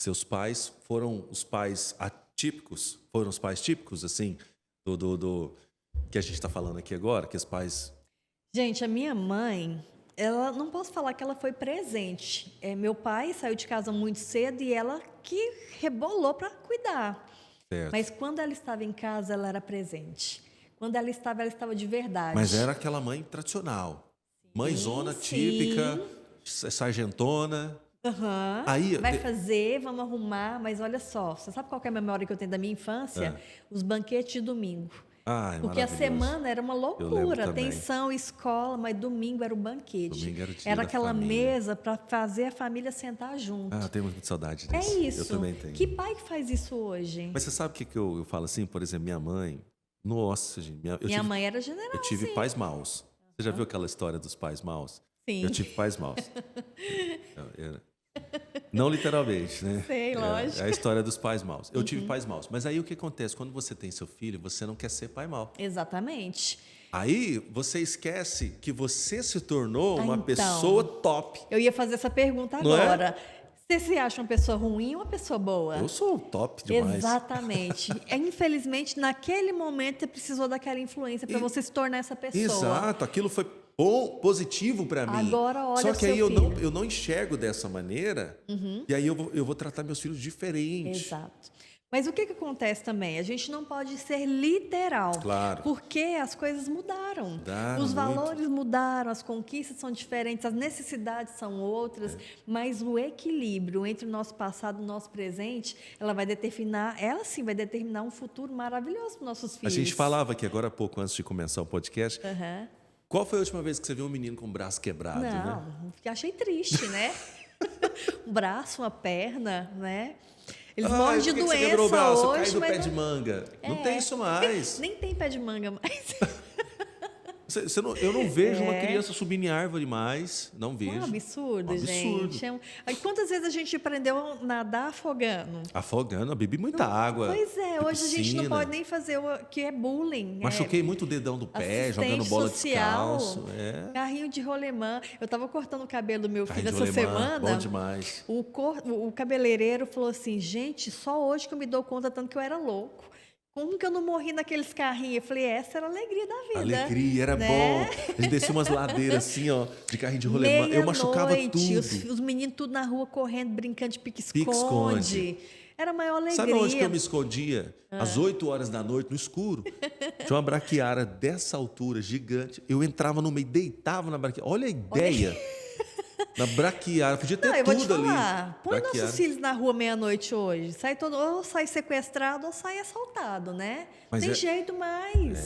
Seus pais foram os pais atípicos? Foram os pais típicos, assim, do que a gente está falando aqui agora? Que os pais... Gente, a minha mãe, ela não posso falar que ela foi presente. Meu pai saiu de casa muito cedo e ela que rebolou para cuidar. Certo. Mas quando ela estava em casa, ela era presente. Quando ela estava de verdade. Mas era aquela mãe tradicional. Mãezona típica, sargentona... Uhum. Aí, vai fazer, vamos arrumar, mas olha só, você sabe qual que é a memória que eu tenho da minha infância? Os banquetes de domingo. Porque a semana era uma loucura, tensão, escola, mas domingo era o banquete. Domingo era o dia era da aquela família. Mesa para fazer a família sentar junto. Eu tenho muita saudade disso. É isso. Eu também tenho. Que pai que faz isso hoje? Mas você sabe o que eu falo assim? Por exemplo, minha mãe... Nossa, gente. Minha mãe era generosa. Eu tive pais maus. Você já viu aquela história dos pais maus? Sim. Eu tive pais maus. Não literalmente, né? Sei, lógico. É a história dos pais maus. Eu tive pais maus. Mas aí o que acontece? Quando você tem seu filho, você não quer ser pai mau. Exatamente. Aí você esquece que você se tornou uma então, pessoa top. Eu ia fazer essa pergunta Não é? agora. Você se acha uma pessoa ruim ou uma pessoa boa? Eu sou top demais. Exatamente. Infelizmente, naquele momento, você precisou daquela influência para você se tornar essa pessoa. Exato. Aquilo foi positivo para mim. Agora olha Só que aí seu filho. eu não enxergo dessa maneira. E aí eu vou tratar meus filhos diferente. Exato. Mas o que acontece também? A gente não pode ser literal. Claro. Porque as coisas mudaram. Mudaram Os muito. valores mudaram, as conquistas são diferentes, as necessidades são outras, mas o equilíbrio entre o nosso passado e o nosso presente, ela sim vai determinar um futuro maravilhoso para os nossos filhos. A gente falava aqui agora há pouco, antes de começar o podcast, Uhum. qual foi a última vez que você viu um menino com o braço quebrado, né? Não, achei triste, né? Um braço, uma perna, né? Eles morrem de por que doença você quebrou o braço? hoje, Cai do mas pé de manga. Não tem isso mais. Nem tem pé de manga mais. Eu não vejo uma criança subindo em árvore mais. Não vejo. Um absurdo, Um absurdo. gente. Aí, quantas vezes a gente aprendeu a nadar afogando? Afogando, eu bebi muita água. Pois é, de hoje a gente não piscina. pode nem fazer o que é bullying. Machuquei muito o dedão do pé, jogando Assistente bola social, descalço. carrinho de rolemã. Eu estava cortando o cabelo do meu filho Carrinho de essa rolemã, semana. bom demais. O cabeleireiro falou assim, gente, só hoje que eu me dou conta tanto que eu era louco. Como que eu não morri naqueles carrinhos? Eu falei, essa era a alegria da vida. Alegria, era né? bom. A gente descia umas ladeiras assim, ó, de carrinho de rolemã. Eu machucava tudo. Os meninos tudo na rua correndo, brincando de Pique-esconde. pique-esconde. Era a maior alegria. Sabe onde que eu me escondia? Às 8 horas da noite, no escuro. Tinha uma braquiária dessa altura, gigante. Eu entrava no meio, deitava na braquiária. Olha a ideia. Na braquiária. Podia ter Não, eu vou te tudo ali. falar. Põe Braquiária. nossos filhos na rua meia-noite hoje. Ou sai sequestrado ou sai assaltado, né? Mas Tem jeito mais.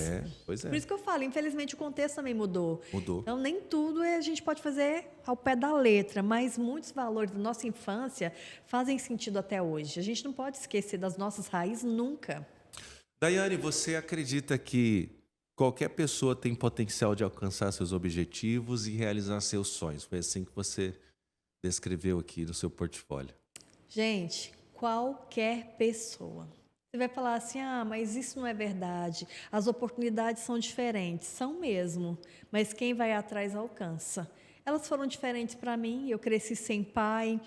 Pois é. Por isso que eu falo, infelizmente o contexto também mudou. Mudou. Então, nem tudo a gente pode fazer ao pé da letra, mas muitos valores da nossa infância fazem sentido até hoje. A gente não pode esquecer das nossas raízes nunca. Daiane, você acredita que qualquer pessoa tem potencial de alcançar seus objetivos e realizar seus sonhos? Foi assim que você descreveu aqui no seu portfólio. Gente, qualquer pessoa. Você vai falar assim, mas isso não é verdade. As oportunidades são diferentes. São mesmo, mas quem vai atrás alcança. Elas foram diferentes para mim, eu cresci sem pai,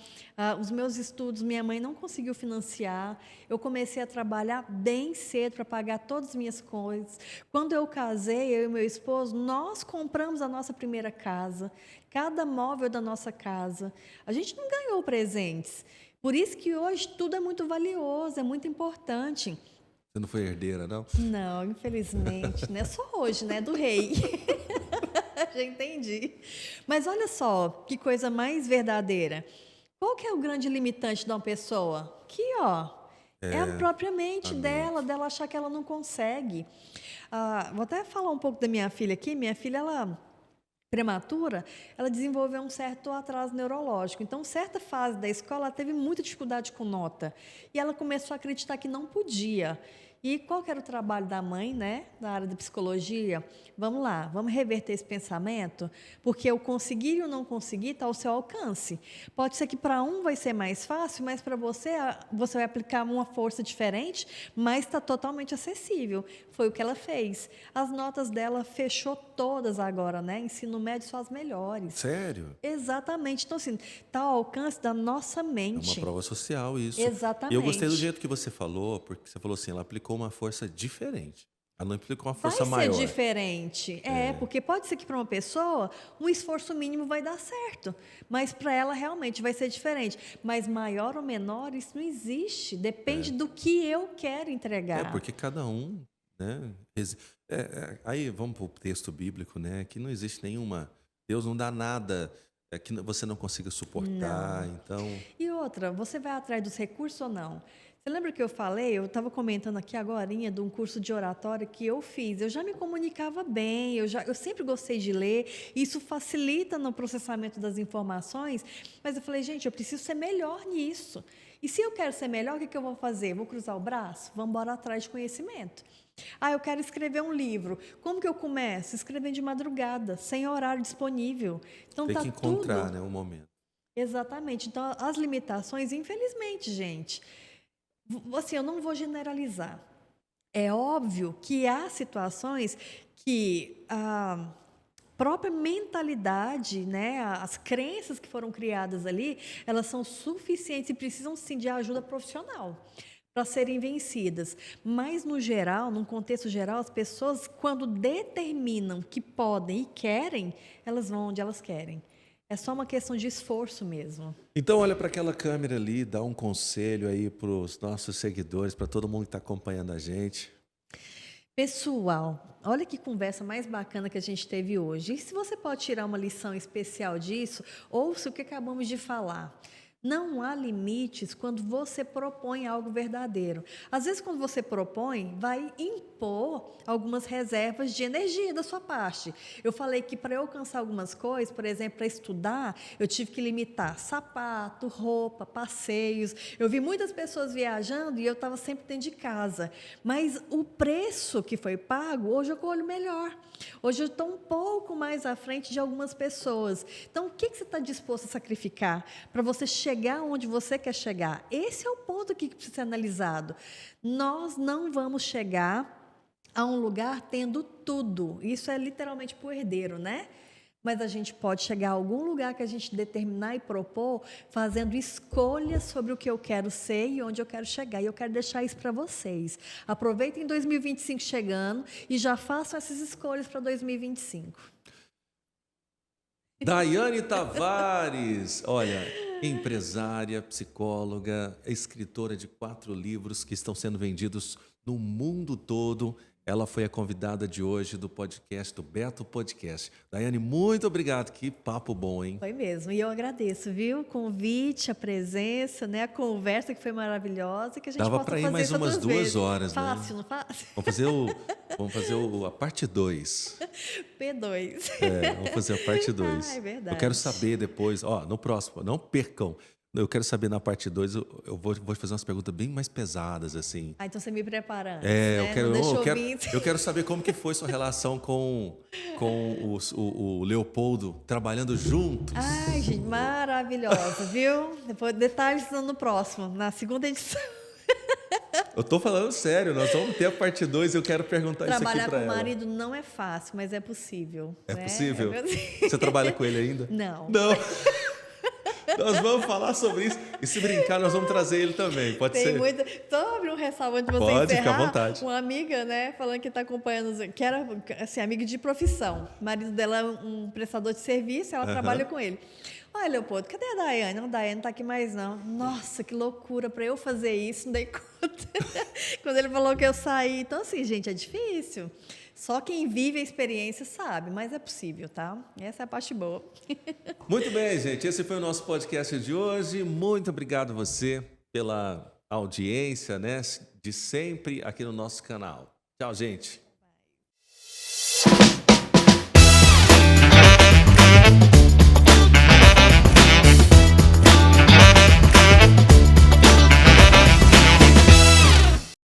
os meus estudos minha mãe não conseguiu financiar, eu comecei a trabalhar bem cedo para pagar todas as minhas coisas. Quando eu casei, eu e meu esposo, nós compramos a nossa primeira casa, cada móvel da nossa casa. A gente não ganhou presentes, por isso que hoje tudo é muito valioso, é muito importante. Você não foi herdeira, não? Não, infelizmente, né? Só hoje, né? Do rei. Já entendi. Mas olha só, que coisa mais verdadeira. Qual que é o grande limitante de uma pessoa? Aqui, ó. É a própria mente dela achar que ela não consegue. Vou até falar um pouco da minha filha aqui. Minha filha, ela prematura, ela desenvolveu um certo atraso neurológico. Então, certa fase da escola, ela teve muita dificuldade com nota. E ela começou a acreditar que não podia. E qual que era o trabalho da mãe, né, da área da psicologia? Vamos lá, vamos reverter esse pensamento, porque o conseguir e o não conseguir está ao seu alcance. Pode ser que para um vai ser mais fácil, mas para você, você vai aplicar uma força diferente, mas está totalmente acessível. Foi o que ela fez. As notas dela fechou todas agora, né? Ensino médio só as melhores. Sério? Exatamente. Então, assim, está ao alcance da nossa É mente. uma prova social isso. Exatamente. E eu gostei do jeito que você falou, porque você falou assim, ela aplicou uma força diferente. Ela não aplicou uma força maior. Vai ser diferente. Porque pode ser que para uma pessoa um esforço mínimo vai dar certo, mas para ela realmente vai ser diferente. Mas maior ou menor, isso não existe. Depende do que eu quero entregar. Porque cada um, né? Aí vamos para o texto bíblico, né? Que não existe nenhuma. Deus não dá nada que você não consiga suportar. Não. Então. E outra, você vai atrás dos recursos ou não? Você lembra que eu falei, eu estava comentando aqui agorinha de um curso de oratória que eu fiz. Eu já me comunicava bem, eu sempre gostei de ler, isso facilita no processamento das informações, mas eu falei, gente, eu preciso ser melhor nisso. E se eu quero ser melhor, o que eu vou fazer? Vou cruzar o braço? Vamos embora atrás de conhecimento. Eu quero escrever um livro. Como que eu começo? Escrevendo de madrugada, sem horário disponível. Então, tem que encontrar, tudo... né, um momento. Exatamente. Então, as limitações, infelizmente, gente... Assim, eu não vou generalizar. É óbvio que há situações que a própria mentalidade, né, as crenças que foram criadas ali, elas são suficientes e precisam sim de ajuda profissional para serem vencidas. Mas, no geral, num contexto geral, as pessoas, quando determinam que podem e querem, elas vão onde elas querem. É só uma questão de esforço mesmo. Então, olha para aquela câmera ali, dá um conselho aí para os nossos seguidores, para todo mundo que está acompanhando a gente. Pessoal, olha que conversa mais bacana que a gente teve hoje. E se você pode tirar uma lição especial disso, ouça o que acabamos de falar. Não há limites quando você propõe algo verdadeiro. Às vezes, quando você propõe, vai impor algumas reservas de energia da sua parte. Eu falei que para eu alcançar algumas coisas, por exemplo, para estudar, eu tive que limitar sapato, roupa, passeios. Eu vi muitas pessoas viajando e eu estava sempre dentro de casa. Mas o preço que foi pago, hoje eu colho melhor. Hoje eu estou um pouco mais à frente de algumas pessoas. Então, o que você está disposto a sacrificar para você chegar onde você quer chegar? Esse é o ponto que precisa ser analisado. Nós não vamos chegar a um lugar tendo tudo. Isso é literalmente para o herdeiro, né? Mas a gente pode chegar a algum lugar que a gente determinar e propor, fazendo escolhas sobre o que eu quero ser e onde eu quero chegar. E eu quero deixar isso para vocês. Aproveitem 2025 chegando e já façam essas escolhas para 2025. Daiane Tavares, olha, empresária, psicóloga, escritora de 4 livros que estão sendo vendidos no mundo todo. Ela foi a convidada de hoje do podcast, do Beto Podcast. Daiane, muito obrigado. Que papo bom, hein? Foi mesmo. E eu agradeço, viu? O convite, a presença, né? A conversa que foi maravilhosa. Que a gente Dava possa para ir fazer mais isso umas outras 2 vezes. horas, Fácil, né? não fácil? Vamos fazer a parte 2. P2. Vamos fazer a parte 2. Ah, é verdade. Eu quero saber depois, no próximo, não percam. Eu quero saber na parte 2, eu vou fazer umas perguntas bem mais pesadas, assim. Então você me prepara antes, eu né? quero, Não deixa eu quero saber como que foi sua relação com o Leopoldo, trabalhando juntos. Ai, gente, maravilhosa, viu? Depois detalhes no próximo, na segunda edição. Eu tô falando sério, nós vamos ter a parte 2 e eu quero perguntar isso aqui Trabalhar para com o ela. marido não é fácil, mas é possível. É né? possível? Você trabalha com ele ainda? Não. Não. Nós vamos falar sobre isso. E se brincar, nós vamos trazer ele também. Pode Tem ser? muita. Só abrir um ressalvo antes de você Pode, encerrar. fica à vontade. Uma amiga, né, falando que está acompanhando, que era assim, amiga de profissão. O marido dela é um prestador de serviço, ela trabalha com ele. Olha, Leopoldo, cadê a Daiane? Não, a Daiane não está aqui mais, não. Nossa, que loucura para eu fazer isso, não dei conta. Quando ele falou que eu saí. Então, assim, gente, é difícil. Só quem vive a experiência sabe, mas é possível, tá? Essa é a parte boa. Muito bem, gente. Esse foi o nosso podcast de hoje. Muito obrigado a você pela audiência, né, de sempre aqui no nosso canal. Tchau, gente.